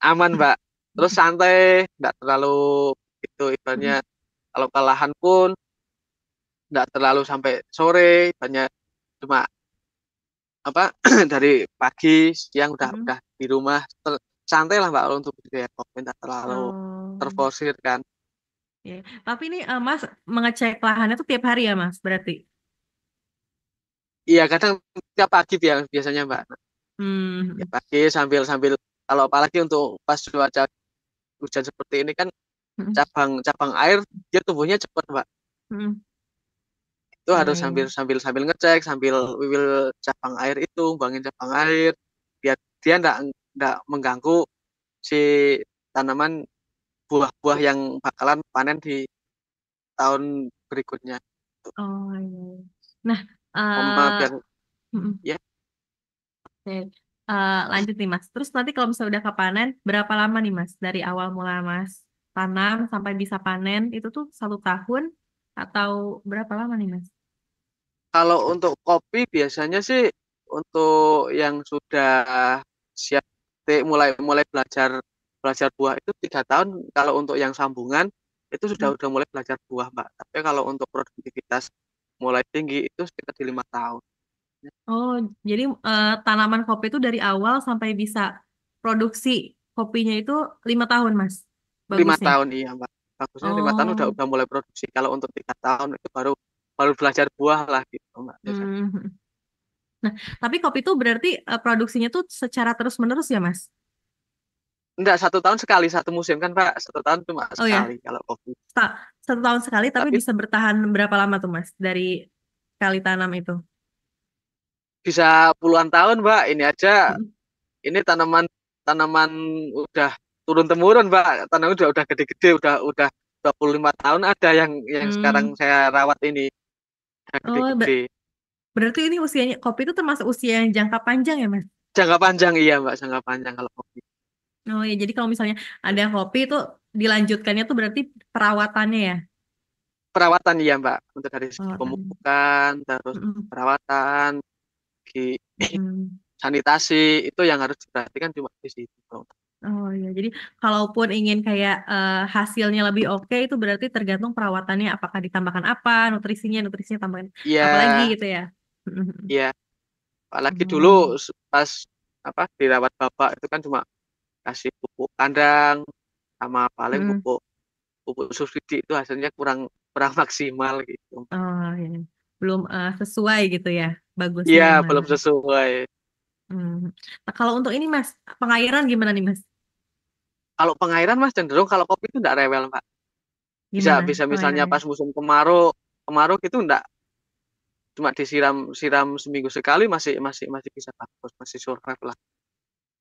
[SPEAKER 3] aman Mbak. Terus santai, nggak terlalu itu ibaratnya
[SPEAKER 2] Mm-mm.
[SPEAKER 3] kalau kalahan pun nggak terlalu sampai sore, banyak cuma apa dari pagi siang
[SPEAKER 2] Mm-mm.
[SPEAKER 3] udah di rumah santai lah Mbak kalau untuk budidaya kopi nggak terlalu
[SPEAKER 2] Oh,
[SPEAKER 3] terforsir kan.
[SPEAKER 2] ya. Tapi ini Mas mengecek lahannya tuh tiap hari ya Mas berarti?
[SPEAKER 3] Iya kadang tiap pagi biasanya Mbak. Tiap
[SPEAKER 2] Hmm.
[SPEAKER 3] pagi sambil sambil kalau apalagi untuk pas cuaca hujan seperti ini kan
[SPEAKER 2] Mm-mm.
[SPEAKER 3] cabang air dia tumbuhnya cepat Mbak.
[SPEAKER 2] Mm-mm.
[SPEAKER 3] Itu
[SPEAKER 2] Iya,
[SPEAKER 3] harus
[SPEAKER 2] iya.
[SPEAKER 3] sambil ngecek sambil wiwil cabang air itu buangin cabang air biar dia ndak mengganggu si tanaman buah-buah yang bakalan panen di tahun berikutnya.
[SPEAKER 2] Oh, iya. Nah,
[SPEAKER 3] Sama
[SPEAKER 2] eh
[SPEAKER 3] biar
[SPEAKER 2] mm-mm.
[SPEAKER 3] ya
[SPEAKER 2] Oke. Lanjut nih Mas. Terus nanti kalau misalnya udah kepanen, berapa lama nih Mas? Dari awal mula Mas tanam sampai bisa panen, itu tuh 1 tahun atau berapa lama nih Mas?
[SPEAKER 3] kalau untuk kopi biasanya sih untuk yang sudah siap mulai mulai belajar belajar buah itu 3 tahun. Kalau untuk yang sambungan itu
[SPEAKER 2] Hmm.
[SPEAKER 3] sudah mulai belajar buah Mbak. Tapi kalau untuk produktivitas mulai tinggi itu sekitar di 5 tahun.
[SPEAKER 2] Oh, jadi tanaman kopi itu dari awal sampai bisa produksi kopinya itu 5 tahun Mas,
[SPEAKER 3] lima
[SPEAKER 2] bagusnya.
[SPEAKER 3] tahun iya Mbak. Bagusnya 5 tahun
[SPEAKER 2] Oh,
[SPEAKER 3] udah mulai produksi. Kalau untuk 3 tahun itu baru baru belajar buah lah gitu Mbak. Biasanya.
[SPEAKER 2] hmm. Nah, tapi kopi itu berarti produksinya tuh secara terus-menerus ya Mas?
[SPEAKER 3] Enggak 1 tahun sekali satu musim kan Pak. 1 tahun cuma
[SPEAKER 2] Oh ya,
[SPEAKER 3] sekali kalau kopi.
[SPEAKER 2] Sta- 1 tahun sekali, tapi
[SPEAKER 3] Tapi
[SPEAKER 2] bisa bertahan berapa lama tuh Mas dari kali tanam itu?
[SPEAKER 3] bisa puluhan tahun Mbak. Ini aja
[SPEAKER 2] Mm.
[SPEAKER 3] ini tanaman tanaman udah turun temurun Mbak. Tanaman udah gede-gede udah 25 tahun ada yang sekarang
[SPEAKER 2] Hmm.
[SPEAKER 3] saya rawat ini udah
[SPEAKER 2] Oh,
[SPEAKER 3] gede-gede.
[SPEAKER 2] berarti ini usianya kopi itu termasuk usia yang jangka panjang ya Mas?
[SPEAKER 3] Jangka panjang iya Mbak, jangka panjang kalau kopi.
[SPEAKER 2] Oh ya, jadi kalau misalnya ada kopi itu dilanjutkannya tuh berarti perawatannya ya?
[SPEAKER 3] Perawatan iya Mbak, untuk dari segi
[SPEAKER 2] Perawatan.
[SPEAKER 3] pemupukan, terus
[SPEAKER 2] Mm-mm.
[SPEAKER 3] perawatan, segi
[SPEAKER 2] Mm-mm.
[SPEAKER 3] sanitasi itu yang harus diperhatikan cuma di situ.
[SPEAKER 2] Oh ya, jadi kalaupun ingin kayak hasilnya lebih oke itu berarti tergantung perawatannya, apakah ditambahkan apa, nutrisinya tambahin
[SPEAKER 3] Iya,
[SPEAKER 2] apa lagi gitu ya? Mm-mm.
[SPEAKER 3] iya. Apalagi dulu
[SPEAKER 2] Oh.
[SPEAKER 3] pas apa dirawat bapak itu kan cuma kasih pupuk kandang sama paling
[SPEAKER 2] Mm-mm.
[SPEAKER 3] pupuk pupuk subsidi itu hasilnya kurang kurang maksimal gitu.
[SPEAKER 2] Oh ya, belum sesuai gitu ya, bagusnya
[SPEAKER 3] Iya,
[SPEAKER 2] yang
[SPEAKER 3] belum
[SPEAKER 2] mana?
[SPEAKER 3] sesuai.
[SPEAKER 2] Hmm. Nah, kalau untuk ini Mas, pengairan gimana nih Mas?
[SPEAKER 3] Kalau pengairan Mas cenderung kalau kopi itu enggak rewel, Pak. Bisa
[SPEAKER 2] Gimana
[SPEAKER 3] bisa misalnya
[SPEAKER 2] pengairannya?
[SPEAKER 3] pas musim kemarau, kemarau gitu enggak cuma disiram siram seminggu sekali masih bisa bagus, masih survive lah.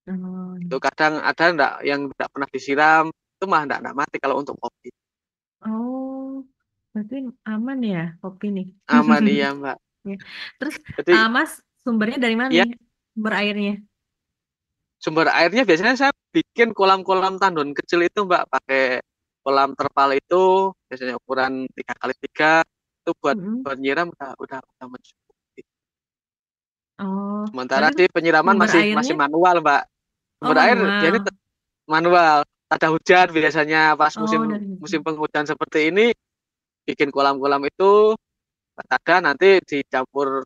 [SPEAKER 2] Oh,
[SPEAKER 3] Itu kadang ada enggak yang enggak pernah disiram, itu mah enggak mati kalau untuk kopi.
[SPEAKER 2] oh, berarti aman ya kopi nih.
[SPEAKER 3] Aman iya, Mbak.
[SPEAKER 2] Ya. Terus
[SPEAKER 3] Jadi
[SPEAKER 2] Mas sumbernya dari mana
[SPEAKER 3] ya
[SPEAKER 2] nih? Sumber airnya?
[SPEAKER 3] sumber airnya biasanya saya bikin kolam-kolam tandon kecil itu Mbak, pakai kolam terpal itu biasanya ukuran 3x3 itu buat
[SPEAKER 2] Mm-mm.
[SPEAKER 3] buat nyiram udah mencukupi.
[SPEAKER 2] Oh,
[SPEAKER 3] Sementara
[SPEAKER 2] berarti itu
[SPEAKER 3] di penyiraman
[SPEAKER 2] sumber
[SPEAKER 3] masih
[SPEAKER 2] airnya?
[SPEAKER 3] manual Mbak.
[SPEAKER 2] Oh,
[SPEAKER 3] Sumber air dia ini
[SPEAKER 2] manual.
[SPEAKER 3] manual. Ada hujan biasanya pas musim
[SPEAKER 2] Oh, dari
[SPEAKER 3] musim
[SPEAKER 2] hujan.
[SPEAKER 3] penghujan seperti ini bikin kolam-kolam itu ada nanti dicampur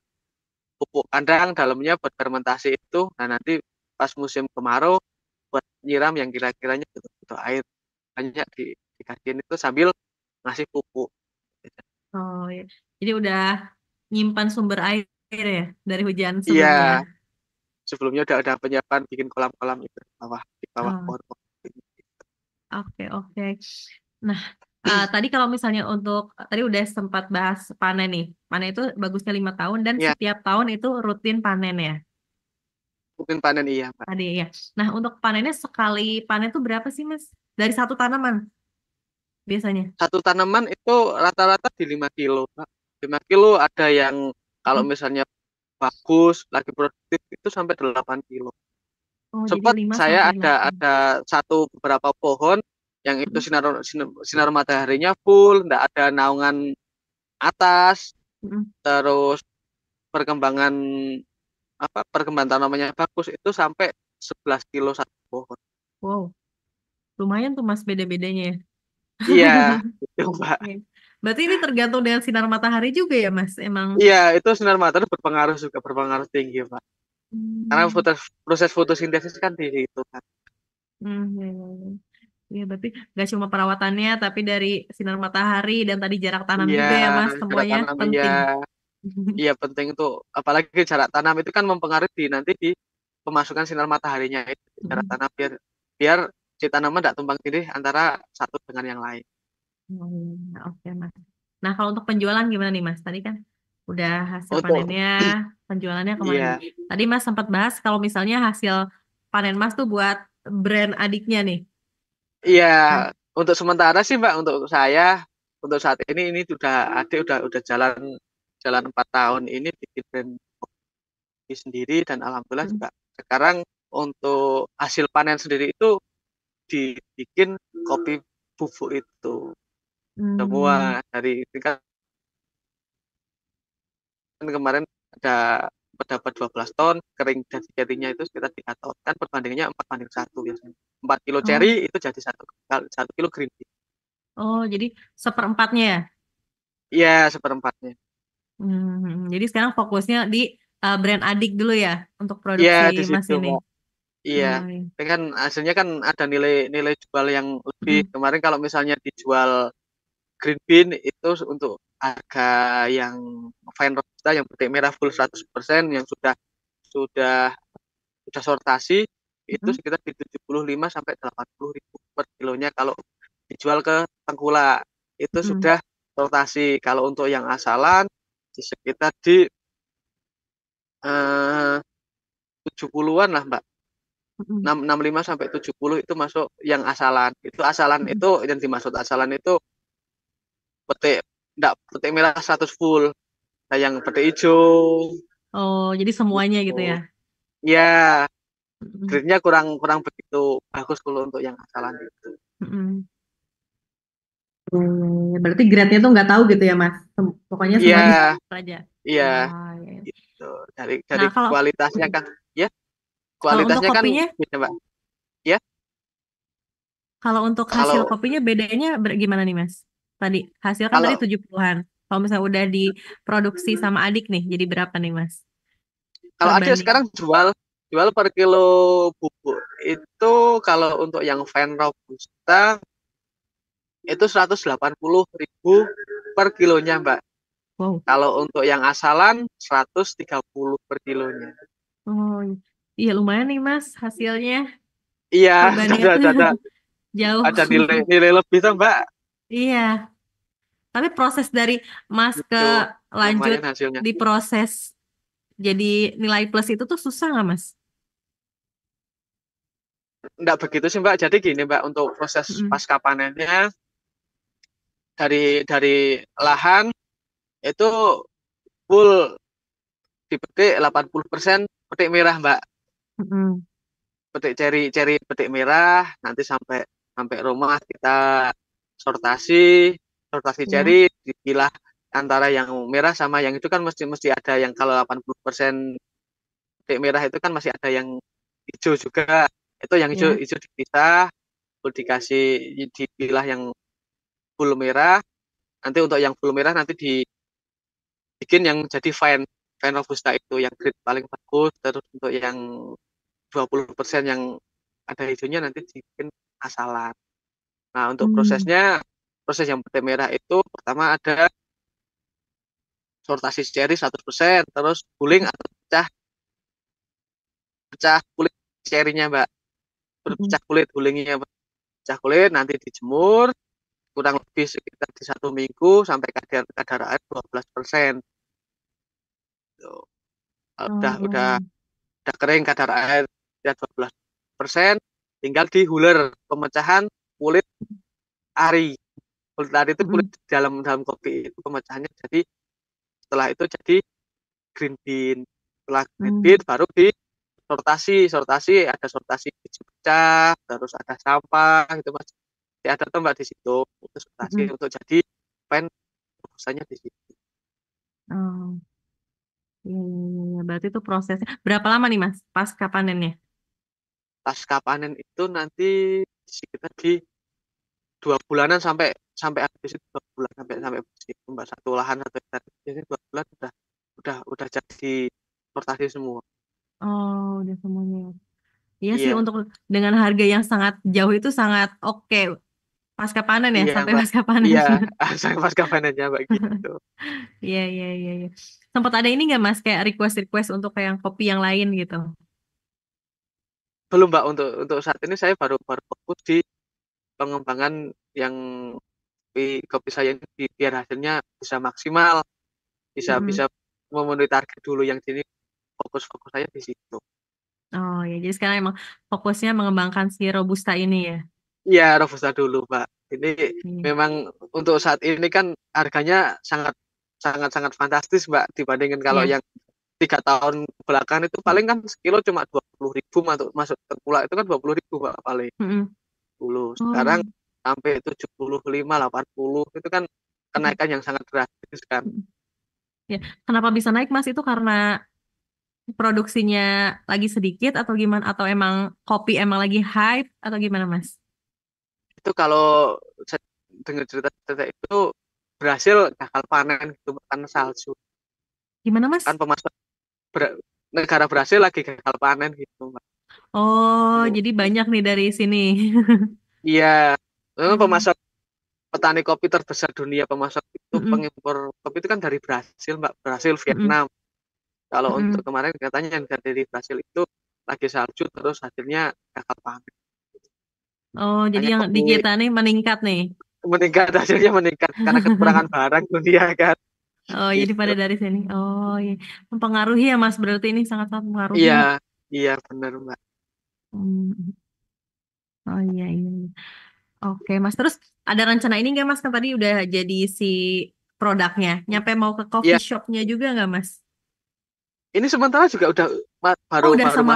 [SPEAKER 3] pupuk kandang dalamnya buat fermentasi itu. Nah nanti pas musim kemarau buat nyiram yang kira-kiranya butuh air banyak dikasihin itu sambil ngasih pupuk.
[SPEAKER 2] Oh, ya. Jadi udah nyimpan sumber air ya dari hujan
[SPEAKER 3] Iya,
[SPEAKER 2] sebelumnya.
[SPEAKER 3] sebelumnya udah penyiapan bikin kolam-kolam itu di bawah
[SPEAKER 2] Oh,
[SPEAKER 3] pohon.
[SPEAKER 2] oke, oke. Nah, Tadi kalau misalnya untuk tadi udah sempat bahas panen nih. Panen itu bagusnya 5 tahun dan
[SPEAKER 3] Ya,
[SPEAKER 2] setiap tahun itu rutin panen ya.
[SPEAKER 3] mungkin panen iya, Mbak.
[SPEAKER 2] Tadi ya. Nah, untuk panennya sekali panen itu berapa sih, Mas? Dari satu tanaman biasanya.
[SPEAKER 3] Satu tanaman itu rata-rata di 5 kilo, Mbak. 5 kilo ada yang kalau
[SPEAKER 2] Hmm.
[SPEAKER 3] misalnya bagus, lagi produktif itu sampai 8 kilo.
[SPEAKER 2] Oh, jadi
[SPEAKER 3] Sempat
[SPEAKER 2] 5
[SPEAKER 3] saya
[SPEAKER 2] sampai
[SPEAKER 3] ada
[SPEAKER 2] 8.
[SPEAKER 3] ada satu beberapa pohon yang itu
[SPEAKER 2] Hmm.
[SPEAKER 3] sinar mataharinya full, enggak ada naungan atas,
[SPEAKER 2] Hmm.
[SPEAKER 3] terus perkembangan perkembangan tanamannya bagus itu sampai 11 kilo satu pohon.
[SPEAKER 2] Wow, lumayan tuh Mas beda-bedanya ya.
[SPEAKER 3] Iya, itu Mbak.
[SPEAKER 2] Oke. Berarti ini tergantung dengan sinar matahari juga ya, Mas? Emang.
[SPEAKER 3] Iya, itu sinar matahari berpengaruh tinggi, Pak. Karena
[SPEAKER 2] Hmm.
[SPEAKER 3] proses fotosintesis kan di situ kan.
[SPEAKER 2] Ya, ya, ya. Ya, berarti gak cuma perawatannya, tapi dari sinar matahari dan tadi jarak tanam
[SPEAKER 3] Iya,
[SPEAKER 2] juga ya, Mas.
[SPEAKER 3] jarak
[SPEAKER 2] Semuanya
[SPEAKER 3] tanam iya.
[SPEAKER 2] penting.
[SPEAKER 3] Iya penting tuh, apalagi jarak tanam itu kan mempengaruhi nanti di pemasukan sinar mataharinya itu jarak tanam biar biar si tanaman tidak tumpang tindih antara satu dengan yang lain.
[SPEAKER 2] Oke, Mas. Nah, kalau untuk penjualan gimana nih, Mas? Tadi kan udah hasil
[SPEAKER 3] Untuk
[SPEAKER 2] panennya, penjualannya kemana?
[SPEAKER 3] iya,
[SPEAKER 2] Tadi Mas sempat bahas kalau misalnya hasil panen Mas tuh buat brand adiknya nih.
[SPEAKER 3] iya
[SPEAKER 2] Kan?
[SPEAKER 3] untuk sementara sih Mbak, untuk saat ini sudah adik udah jalan 4 tahun ini bikin brand kopi sendiri dan alhamdulillah
[SPEAKER 2] Hmm.
[SPEAKER 3] juga sekarang untuk hasil panen sendiri itu dibikin kopi bubuk itu semua
[SPEAKER 2] Hmm.
[SPEAKER 3] dari tingkat kemarin ada dapat 12 ton kering dan cerinya itu sekitar 3 ton kan perbandingannya 4:1 biasanya 4 kilo
[SPEAKER 2] Oh,
[SPEAKER 3] ceri itu jadi 1 kilo green tea
[SPEAKER 2] jadi seperempatnya ya?
[SPEAKER 3] iya seperempatnya
[SPEAKER 2] Jadi sekarang fokusnya di brand adik dulu ya untuk
[SPEAKER 3] iya
[SPEAKER 2] produksi
[SPEAKER 3] di
[SPEAKER 2] Mas
[SPEAKER 3] situ
[SPEAKER 2] ini.
[SPEAKER 3] Mbak iya
[SPEAKER 2] Oh, iya.
[SPEAKER 3] tapi kan hasilnya kan ada nilai jual yang lebih
[SPEAKER 2] Mm.
[SPEAKER 3] kemarin kalau misalnya dijual green bean itu untuk harga yang fine robusta yang petik merah full 100% yang sudah sortasi itu
[SPEAKER 2] Mm.
[SPEAKER 3] sekitar di 75 sampai 80 ribu per kilonya kalau dijual ke tengkulak itu
[SPEAKER 2] Mm.
[SPEAKER 3] sudah sortasi. Kalau untuk yang asalan di sekitar di 70-an lah Mbak.
[SPEAKER 2] Mm.
[SPEAKER 3] 65 sampai 70 itu masuk yang asalan. Itu asalan
[SPEAKER 2] Mm.
[SPEAKER 3] itu yang dimaksud asalan itu petik enggak petik merah 100 full. Nah, yang petik hijau
[SPEAKER 2] Oh, jadi semuanya gitu ya.
[SPEAKER 3] gitu. Ya,
[SPEAKER 2] Mm.
[SPEAKER 3] grade-nya kurang begitu bagus kalau untuk yang asalan itu.
[SPEAKER 2] Mm. Berarti grade-nya tuh nggak tahu gitu ya, Mas. Pokoknya
[SPEAKER 3] Iya,
[SPEAKER 2] semua bisa aja.
[SPEAKER 3] iya.
[SPEAKER 2] Oh, iya.
[SPEAKER 3] Gitu. Dari
[SPEAKER 2] Nah,
[SPEAKER 3] kualitasnya kan ya
[SPEAKER 2] kalau untuk
[SPEAKER 3] kualitasnya kan
[SPEAKER 2] kopinya,
[SPEAKER 3] beda Mbak ya
[SPEAKER 2] kalau untuk hasil
[SPEAKER 3] kalau
[SPEAKER 2] kopinya bedanya gimana nih, Mas? Tadi hasil kan tadi
[SPEAKER 3] kalau
[SPEAKER 2] 70-an. Kalau misalnya udah diproduksi sama adik nih, jadi berapa nih, Mas?
[SPEAKER 3] kalau adik
[SPEAKER 2] Perbanding.
[SPEAKER 3] sekarang jual jual per kilo bubuk itu kalau untuk yang Van Robusta itu 180.000 per kilonya Mbak.
[SPEAKER 2] Wow.
[SPEAKER 3] Kalau untuk yang asalan 130 per kilonya.
[SPEAKER 2] Oh, iya lumayan nih, Mas, hasilnya.
[SPEAKER 3] Iya,
[SPEAKER 2] Perbandingan jauh.
[SPEAKER 3] ada nilai lebih tuh Mbak.
[SPEAKER 2] Iya. Tapi proses dari Mas ke
[SPEAKER 3] Itu
[SPEAKER 2] lanjut
[SPEAKER 3] lumayan hasilnya.
[SPEAKER 2] diproses jadi nilai plus itu tuh susah nggak, Mas?
[SPEAKER 3] Enggak begitu sih Mbak. Jadi gini Mbak, untuk proses
[SPEAKER 2] Mm.
[SPEAKER 3] pasca panennya dari lahan itu full dipetik 80% petik merah Mbak.
[SPEAKER 2] Mm.
[SPEAKER 3] Petik ceri petik merah nanti sampai sampai rumah kita sortasi
[SPEAKER 2] Ya.
[SPEAKER 3] ceri dipilah antara yang merah sama yang itu kan mesti ada yang kalau 80% petik merah itu kan masih ada yang hijau juga. Itu yang hijau
[SPEAKER 2] Ya.
[SPEAKER 3] hijau dipisah, dikasih dipilah yang full merah. Nanti untuk yang full merah nanti dibikin yang jadi fine robusta itu yang grade paling bagus. Terus untuk yang 20% yang ada hijaunya nanti dibikin asalan. Nah, untuk
[SPEAKER 2] Hmm.
[SPEAKER 3] proses yang petik merah itu pertama ada sortasi ceri 100%, terus guling atau pecah kulit cerinya, Mbak.
[SPEAKER 2] Mm.
[SPEAKER 3] Pecah kulit gulingnya, pecah kulit nanti dijemur, kurang lebih sekitar di 1 minggu sampai kadar air 12%. Tuh. Udah kering kadar air ya 12%, tinggal dihuler pemecahan kulit ari. Kulit ari itu kulit dalam kopi itu pemecahannya, jadi setelah itu jadi green bean. Setelah green bean baru di sortasi ada sortasi biji pecah, terus ada sampah gitu Mas. Ya, ada tuh Mbak di situ untuk sortasi untuk jadi pen prosesnya di situ.
[SPEAKER 2] Oh, iya. Berarti itu prosesnya berapa lama nih Mas pasca panennya?
[SPEAKER 3] Pasca panen itu nanti sekitar di 2 bulanan sampai habis itu 2 bulan sampai bersih Mbak, satu lahan atau biasanya 2 bulan udah jadi sortasi semua.
[SPEAKER 2] Oh, udah semuanya. Iya sih,
[SPEAKER 3] Iya,
[SPEAKER 2] untuk dengan harga yang sangat jauh itu sangat oke pasca panen ya,
[SPEAKER 3] iya
[SPEAKER 2] sampai
[SPEAKER 3] Mbak.
[SPEAKER 2] pasca panen.
[SPEAKER 3] Iya, saya pasca panennya Mbak gitu.
[SPEAKER 2] Iya, iya, iya, iya. Sempat ada ini nggak Mas, kayak request-request untuk kayak kopi yang lain gitu?
[SPEAKER 3] Belum Mbak, untuk saat ini saya baru fokus di pengembangan yang kopi saya ini biar hasilnya bisa maksimal, bisa memenuhi target dulu yang sini, fokus saya di situ.
[SPEAKER 2] Oh ya, jadi sekarang emang fokusnya mengembangkan si Robusta ini ya.
[SPEAKER 3] Iya, Robusta dulu Mbak. Ini
[SPEAKER 2] Iya.
[SPEAKER 3] memang untuk saat ini kan harganya sangat fantastis Mbak, dibandingin kalau
[SPEAKER 2] Iya.
[SPEAKER 3] yang 3 tahun belakang itu paling kan sekilo cuma 20.000, masuk terkulak itu kan 20.000 Mbak paling dulu. Sekarang sampai 75, 80 itu kan kenaikan yang sangat drastis kan.
[SPEAKER 2] Ya, kenapa bisa naik Mas? Itu karena produksinya lagi sedikit atau gimana? Atau emang kopi emang lagi hype atau gimana Mas?
[SPEAKER 3] Itu kalau saya dengar cerita itu berhasil gagal panen gitu karena salju.
[SPEAKER 2] Gimana Mas?
[SPEAKER 3] Kan pemasok negara Brasil lagi gagal panen gitu Mbak.
[SPEAKER 2] Oh, jadi banyak nih dari sini.
[SPEAKER 3] Iya, memang pemasok petani kopi terbesar dunia, pemasok itu pengimpor kopi itu kan dari Brasil Mbak, Brasil, Vietnam. Kalau untuk kemarin katanya yang dari Brasil itu lagi salju terus hasilnya gagal panen.
[SPEAKER 2] Oh, jadi
[SPEAKER 3] Makanya
[SPEAKER 2] yang di
[SPEAKER 3] kopi
[SPEAKER 2] kita nih meningkat nih.
[SPEAKER 3] hasilnya meningkat karena kekurangan barang dunia kan.
[SPEAKER 2] Oh, jadi pada
[SPEAKER 3] Gitu.
[SPEAKER 2] dari sini. Oh, iya. Mempengaruhi ya Mas, berarti ini sangat-sangat mempengaruhi.
[SPEAKER 3] Iya benar Mbak.
[SPEAKER 2] Oh iya, iya. Oke Mas, terus ada rencana ini nggak Mas? Kan tadi udah jadi si produknya. Nyampe mau ke
[SPEAKER 3] Iya,
[SPEAKER 2] coffee shopnya juga nggak Mas?
[SPEAKER 3] ini sementara juga udah
[SPEAKER 2] Oh,
[SPEAKER 3] baru
[SPEAKER 2] udah sama.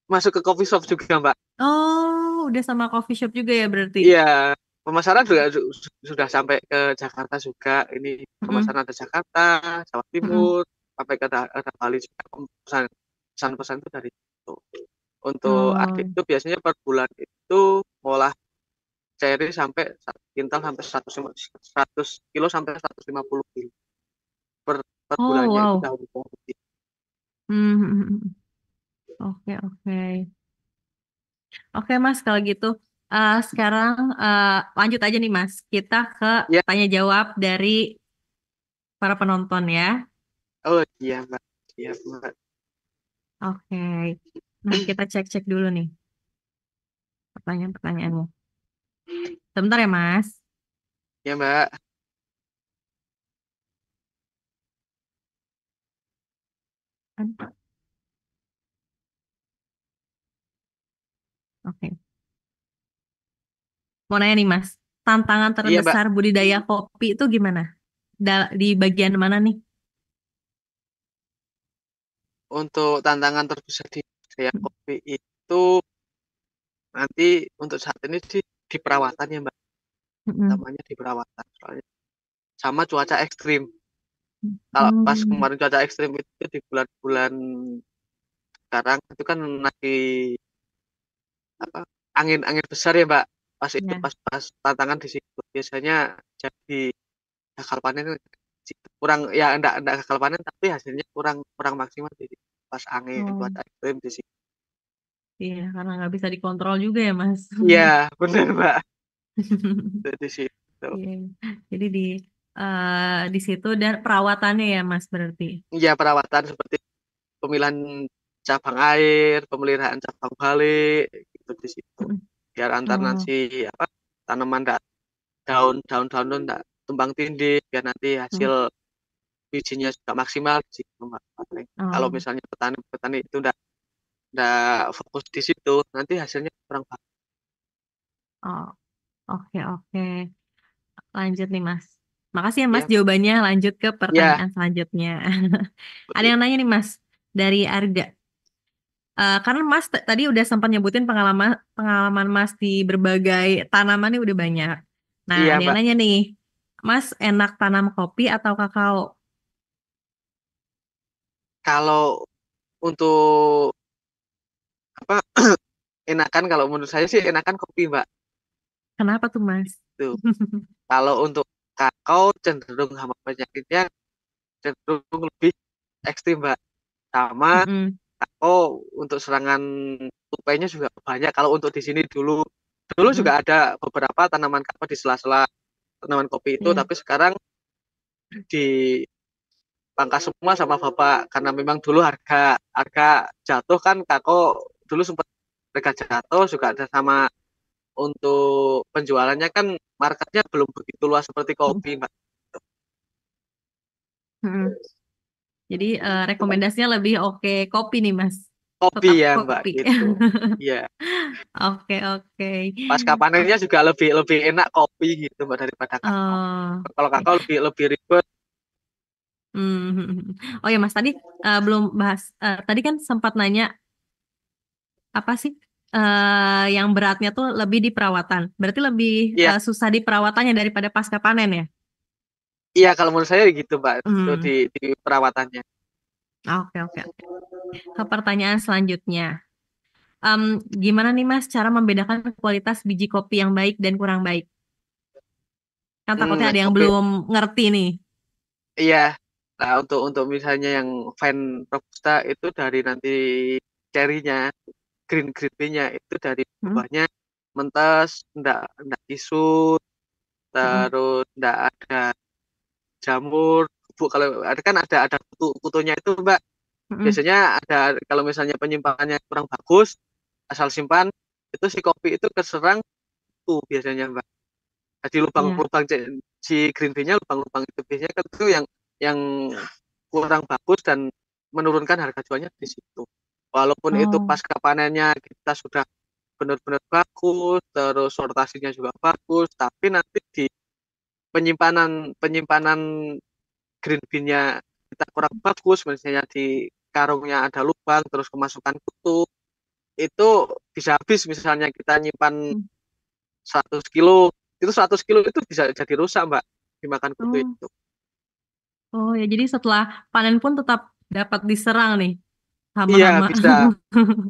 [SPEAKER 3] masuk ke coffee shop juga Mbak.
[SPEAKER 2] Oh, udah sama coffee shop juga ya berarti.
[SPEAKER 3] Iya, pemasaran juga sudah sampai ke Jakarta juga. Ini pemasaran ada Jakarta, Jawa Timur, sampai ke ada Bali juga. Pesan-pesan itu dari itu. Untuk adik itu biasanya per bulan itu ngolah cherry sampai 1 kintal sampai 100 kilo sampai 150 kilo per
[SPEAKER 2] Oh,
[SPEAKER 3] bulannya itu
[SPEAKER 2] wow.
[SPEAKER 3] daun kopi.
[SPEAKER 2] Oke, oke. Oke Mas, kalau gitu sekarang lanjut aja nih Mas. Kita ke
[SPEAKER 3] Ya,
[SPEAKER 2] tanya jawab dari para penonton ya.
[SPEAKER 3] oh iya Mbak. Iya Mbak.
[SPEAKER 2] Oke. Nah, kita cek-cek dulu nih pertanyaan-pertanyaannya. Sebentar ya Mas.
[SPEAKER 3] Ya Mbak.
[SPEAKER 2] Oke. Mau nanya nih Mas, tantangan
[SPEAKER 3] Iya Mbak.
[SPEAKER 2] terbesar budidaya kopi itu gimana? Di bagian mana nih?
[SPEAKER 3] Untuk tantangan terbesar di budidaya kopi itu nanti untuk saat ini di perawatan ya Mbak. Namanya di perawatan soalnya sama cuaca ekstrim. Kalau pas kemarin cuaca ekstrim itu di bulan-bulan sekarang itu kan lagi apa angin besar ya Mbak. Pas itu
[SPEAKER 2] Ya.
[SPEAKER 3] pas tantangan di situ biasanya jadi gagal panen kurang, ya enggak gagal panen tapi hasilnya kurang maksimal di situ. Pas angin cuaca ekstrim di situ.
[SPEAKER 2] Iya, karena nggak bisa dikontrol juga ya Mas.
[SPEAKER 3] Iya benar Mbak. Di situ.
[SPEAKER 2] Iya. Jadi di situ dan perawatannya ya Mas berarti.
[SPEAKER 3] Iya perawatan seperti pemilihan cabang air, pemeliharaan cabang balik gitu di situ. Biar antar nanti tanaman daun-daun enggak tumbang tindih biar nanti hasil bijinya juga maksimal di situ, Mbak. Kalau
[SPEAKER 2] Oh,
[SPEAKER 3] misalnya petani itu enggak fokus di situ, nanti hasilnya kurang bagus.
[SPEAKER 2] oh, oke, oke. Lanjut nih, Mas. Makasih ya, Mas,
[SPEAKER 3] Ya,
[SPEAKER 2] jawabannya. Lanjut ke
[SPEAKER 3] ya,
[SPEAKER 2] pertanyaan selanjutnya. Ada
[SPEAKER 3] betul.
[SPEAKER 2] yang nanya nih, Mas, dari Arga. Karena Mas tadi udah sempat nyebutin pengalaman pengalaman Mas di berbagai tanaman ini udah banyak. Nah,
[SPEAKER 3] Iya,
[SPEAKER 2] ada yang
[SPEAKER 3] Mbak.
[SPEAKER 2] nanya nih, Mas enak tanam kopi atau kakao?
[SPEAKER 3] Kalau untuk apa enakan kalau menurut saya sih enakan kopi, Mbak.
[SPEAKER 2] Kenapa tuh, Mas?
[SPEAKER 3] Tuh. Kalau untuk kakao cenderung hama penyakitnya cenderung lebih ekstrim, Mbak. Sama
[SPEAKER 2] Mm-mm.
[SPEAKER 3] kakao untuk serangan tupainya juga banyak. Kalau untuk di sini dulu
[SPEAKER 2] Mm-mm.
[SPEAKER 3] juga ada beberapa tanaman kakao di sela-sela tanaman kopi itu,
[SPEAKER 2] Iya.
[SPEAKER 3] tapi sekarang dipangkas semua sama Bapak karena memang dulu harga harga jatuh kan kakao dulu sempat harga jatuh juga ada sama untuk penjualannya kan marketnya belum begitu luas seperti kopi, Mbak.
[SPEAKER 2] Mm-mm. Jadi rekomendasinya lebih oke kopi nih, Mas.
[SPEAKER 3] Kopi
[SPEAKER 2] Tetap
[SPEAKER 3] ya, Mbak,
[SPEAKER 2] kopi.
[SPEAKER 3] gitu. Iya.
[SPEAKER 2] Oke, oke.
[SPEAKER 3] Pasca panennya juga lebih lebih enak kopi gitu, Mbak, daripada kakao.
[SPEAKER 2] Oh,
[SPEAKER 3] Kalau
[SPEAKER 2] oke.
[SPEAKER 3] kakao lebih lebih ribet.
[SPEAKER 2] Hmm. Oh ya, Mas, tadi belum bahas. Tadi kan sempat nanya apa sih yang beratnya tuh lebih di perawatan. Berarti lebih
[SPEAKER 3] Iya,
[SPEAKER 2] susah di perawatannya daripada pasca panen ya?
[SPEAKER 3] iya kalau menurut saya gitu, Mbak, itu
[SPEAKER 2] Hmm.
[SPEAKER 3] di perawatannya.
[SPEAKER 2] Oke, oke, oke. Ke pertanyaan selanjutnya. Gimana nih, Mas, cara membedakan kualitas biji kopi yang baik dan kurang baik? Kan takutnya ada yang
[SPEAKER 3] Kopi.
[SPEAKER 2] belum ngerti nih.
[SPEAKER 3] Iya. Nah, untuk misalnya yang Fine Robusta itu dari nanti cherry-nya, green tea-nya itu dari
[SPEAKER 2] Hmm?
[SPEAKER 3] buahnya mentes, enggak kisut,
[SPEAKER 2] Mm-mm.
[SPEAKER 3] terus enggak ada jamur, bubuk. Kalau ada kan ada kutunya itu, Mbak.
[SPEAKER 2] Mm-mm.
[SPEAKER 3] Biasanya ada kalau misalnya penyimpanannya kurang bagus, asal simpan itu si kopi itu keserang tuh biasanya, Mbak. Jadi
[SPEAKER 2] Iya.
[SPEAKER 3] lubang-lubang si green tea-nya lubang-lubang itu biasanya kan itu yang kurang bagus dan menurunkan harga jualnya di situ. Walaupun itu
[SPEAKER 2] Oh.
[SPEAKER 3] pasca panennya kita sudah benar-benar bagus, terus sortasinya juga bagus, tapi nanti di penyimpanan penyimpanan green bean-nya kita kurang bagus, misalnya di karungnya ada lubang, terus kemasukan kutu, itu bisa habis. Misalnya kita nyimpan 100 kilo, itu 100 kilo itu bisa jadi rusak, Mbak, dimakan kutu
[SPEAKER 2] Oh.
[SPEAKER 3] itu.
[SPEAKER 2] Oh ya, jadi setelah panen pun tetap dapat diserang nih
[SPEAKER 3] Iya,
[SPEAKER 2] hama-hama.
[SPEAKER 3] bisa.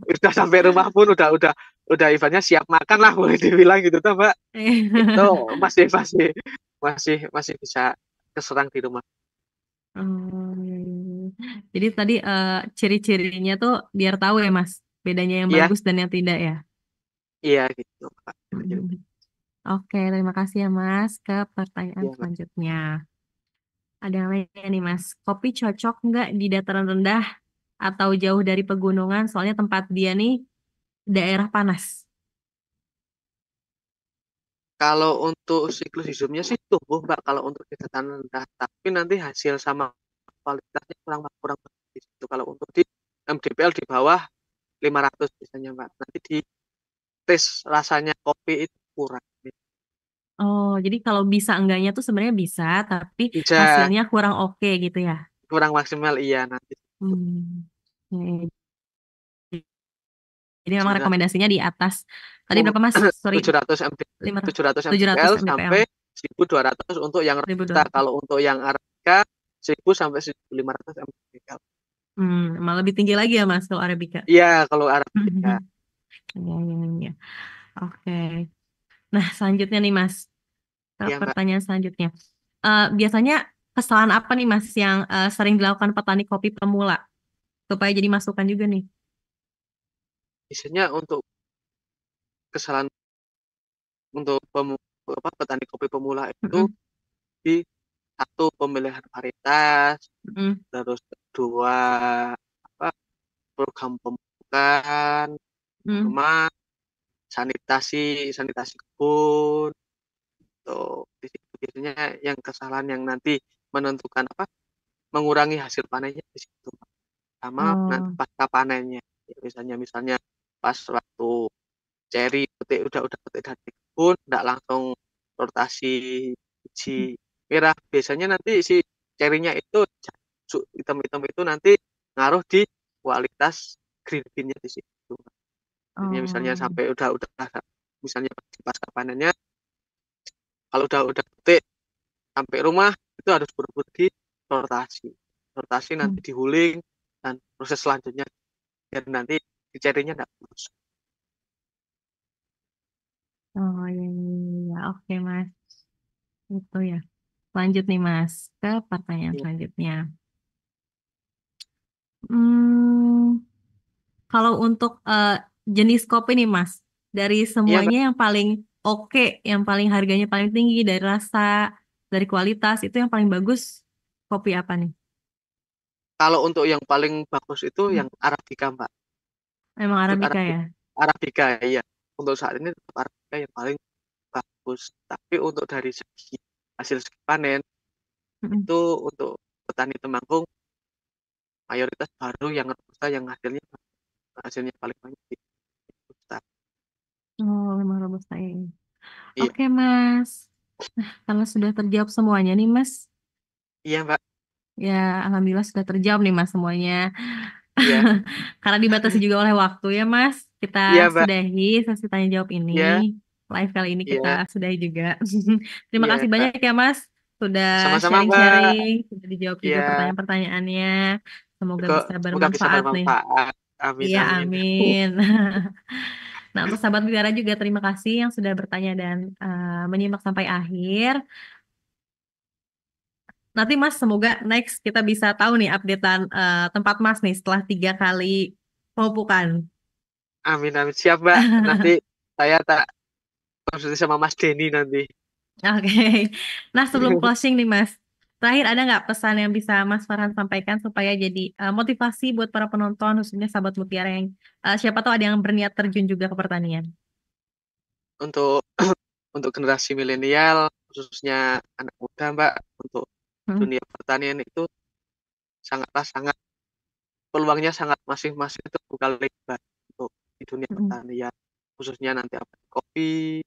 [SPEAKER 3] Udah sampai rumah pun udah ibaratnya siap makan lah boleh dibilang gitu tuh, Mbak. Itu masih masih masih bisa keserang di rumah.
[SPEAKER 2] Oh, iya, iya, iya. Jadi tadi ciri-cirinya tuh biar tahu ya, Mas, bedanya yang
[SPEAKER 3] Iya,
[SPEAKER 2] bagus dan yang tidak ya.
[SPEAKER 3] iya gitu, Pak.
[SPEAKER 2] Mhm. Oke, terima kasih ya, Mas. Ke pertanyaan
[SPEAKER 3] Iya, Mbak.
[SPEAKER 2] selanjutnya. Ada yang lain nih, Mas. Kopi cocok nggak di dataran rendah atau jauh dari pegunungan? Soalnya tempat dia nih daerah panas.
[SPEAKER 3] Kalau untuk siklus hidupnya sih tumbuh, Mbak, kalau untuk di dataran rendah, tapi nanti hasil sama kualitasnya kurang kurang bagus gitu. Kalau untuk di MDPL di bawah 500 biasanya, Mbak. Nanti di tes rasanya kopi itu kurang.
[SPEAKER 2] Oh, jadi kalau bisa enggaknya tuh sebenarnya bisa, tapi
[SPEAKER 3] Bisa
[SPEAKER 2] hasilnya kurang oke gitu ya.
[SPEAKER 3] kurang maksimal iya nanti.
[SPEAKER 2] Hmm. Oke. Jadi memang
[SPEAKER 3] Sebenarnya
[SPEAKER 2] rekomendasinya di atas. Tadi berapa, Mas? Sorry,
[SPEAKER 3] 700 MD,
[SPEAKER 2] 500,
[SPEAKER 3] 700
[SPEAKER 2] 700
[SPEAKER 3] mdpl
[SPEAKER 2] mdpl.
[SPEAKER 3] sampai 1200 untuk yang robusta.
[SPEAKER 2] 1200.
[SPEAKER 3] Kalau untuk yang arabica 1000 sampai 1500 mdpl.
[SPEAKER 2] Malah lebih tinggi lagi ya, Mas, kalau Arabica.
[SPEAKER 3] Iya, kalau arabica.
[SPEAKER 2] Iya, iya, iya. Oke. Nah, selanjutnya nih, Mas.
[SPEAKER 3] Iya, Mbak.
[SPEAKER 2] Pertanyaan selanjutnya. Biasanya kesalahan apa nih, Mas, yang sering dilakukan petani kopi pemula? Supaya jadi masukan juga nih.
[SPEAKER 3] Biasanya untuk kesalahan untuk petani kopi pemula itu
[SPEAKER 2] Mm-mm.
[SPEAKER 3] di satu pemilihan varietas,
[SPEAKER 2] Mm-mm.
[SPEAKER 3] terus kedua apa program pemupukan,
[SPEAKER 2] Mm.
[SPEAKER 3] sama sanitasi sanitasi kebun. Tuh. biasanya yang kesalahan yang nanti menentukan mengurangi hasil panennya di situ sama nanti pasca panennya. Ya, misalnya pas waktu ceri udah petik dari kebun, nggak langsung rotasi biji merah. Biasanya nanti si cerinya itu hitam-hitam itu nanti ngaruh di kualitas green bean-nya di situ. Misalnya sampai udah misalnya pasca panennya, kalau udah petik sampai rumah itu harus buru-buru di rotasi nanti dihuling dan proses selanjutnya biar nanti di cerinya nggak busuk.
[SPEAKER 2] Oh iya, oke Mas. Itu ya. Lanjut nih Mas ke pertanyaan selanjutnya. Kalau untuk jenis kopi nih Mas, dari semuanya yang paling oke, yang paling harganya paling tinggi, dari rasa, dari kualitas, itu yang paling bagus kopi apa nih?
[SPEAKER 3] Kalau untuk yang paling bagus itu yang Arabica, Mbak.
[SPEAKER 2] Emang Arabica ya?
[SPEAKER 3] Arabica, iya. Untuk saat ini tetap Arabica yang paling bagus. Tapi untuk dari segi hasil panen, itu untuk petani Temanggung, mayoritas baru yang Robusta yang hasilnya paling banyak di Robusta.
[SPEAKER 2] Oh, memang Robusta ya.
[SPEAKER 3] Iya.
[SPEAKER 2] Oke Mas. Nah, kalau sudah terjawab semuanya nih Mas.
[SPEAKER 3] Iya Mbak.
[SPEAKER 2] Ya, alhamdulillah sudah terjawab nih Mas semuanya.
[SPEAKER 3] Iya.
[SPEAKER 2] Karena dibatasi juga oleh waktu ya Mas. Kita
[SPEAKER 3] Iya, Mbak.
[SPEAKER 2] sudahi sesi tanya jawab ini.
[SPEAKER 3] Iya.
[SPEAKER 2] Live kali ini
[SPEAKER 3] Iya.
[SPEAKER 2] kita sudahi juga. Terima
[SPEAKER 3] Iya,
[SPEAKER 2] kasih
[SPEAKER 3] Mbak.
[SPEAKER 2] banyak ya Mas. Sudah
[SPEAKER 3] Sama-sama, Mbak.
[SPEAKER 2] sharing-sharing, sudah dijawab juga
[SPEAKER 3] Iya.
[SPEAKER 2] pertanyaan-pertanyaannya. Semoga bisa
[SPEAKER 3] Semoga bisa
[SPEAKER 2] bermanfaat nih.
[SPEAKER 3] bermanfaat. Amin,
[SPEAKER 2] Iya,
[SPEAKER 3] amin.
[SPEAKER 2] amin. Nah, untuk sahabat Mutiara juga terima kasih yang sudah bertanya dan menyimak sampai akhir. Nanti Mas, semoga next kita bisa tahu nih updatean tempat Mas nih setelah 3 kali pemupukan.
[SPEAKER 3] Amin, amin. Siap, Mbak. Nanti saya tak konsultasi sama Mas Denny nanti.
[SPEAKER 2] Oke. Nah, sebelum closing nih Mas, terakhir ada nggak pesan yang bisa Mas Farhan sampaikan supaya jadi motivasi buat para penonton, khususnya sahabat Mutiara yang siapa tahu ada yang berniat terjun juga ke pertanian.
[SPEAKER 3] Untuk generasi milenial, khususnya anak muda, Mbak, untuk dunia pertanian itu sangat peluangnya masih terbuka lebar untuk di dunia pertanian, khususnya nanti kopi,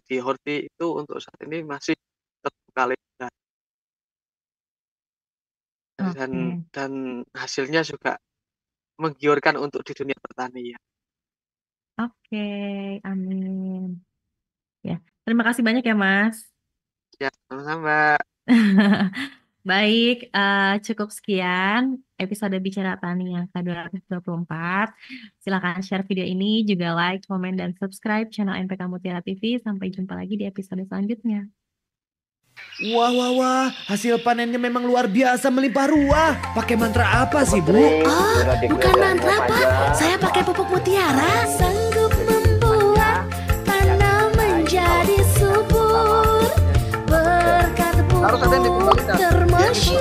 [SPEAKER 3] di horti itu untuk saat ini masih terbuka lebar. Dan hasilnya juga menggiurkan untuk di dunia pertanian.
[SPEAKER 2] Oke, amin. Ya, terima kasih banyak ya Mas.
[SPEAKER 3] Ya, sama-sama.
[SPEAKER 2] Baik, cukup sekian episode Bicara Tani yang ke-224. Silakan share video ini, juga like, komen, dan subscribe channel NPK Mutiara TV. Sampai jumpa lagi di episode selanjutnya.
[SPEAKER 9] Wah, hasil panennya memang luar biasa melimpah ruah. Pakai mantra apa sih, Bu?
[SPEAKER 10] Oh, bukan mantra, Pak. Saya pakai pupuk Mutiara. Sanggup membuat tanah menjadi subur. Berkat pupuk termasyur.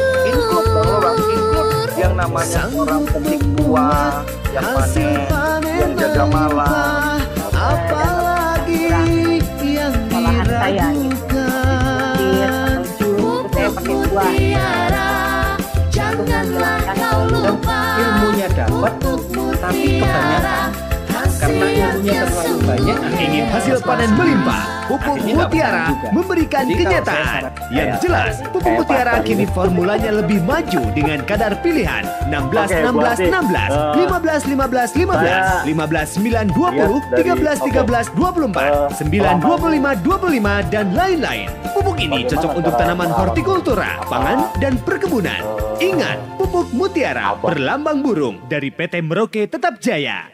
[SPEAKER 8] Yang namanya orang petik buah, yang panen, yang jaga malam.
[SPEAKER 9] Apalagi yang diragukan.
[SPEAKER 10] Mutiara, janganlah kau lupa.
[SPEAKER 7] Ilmunya dapat, tapi kebanyakan. Karena ilmunya terlalu banyak,
[SPEAKER 9] Ingin hasil panen melimpah, pupuk Mutiara memberikan kenyataan. Yang jelas, pupuk Mutiara kini formulanya lebih maju dengan kadar pilihan 16-16-16, 15-15-15, 15-9-20, 13-13-24, 9-25-25, dan lain-lain. Pupuk ini cocok untuk tanaman hortikultura, pangan, dan perkebunan. Ingat, pupuk Mutiara berlambang burung dari PT Merauke Tetap Jaya.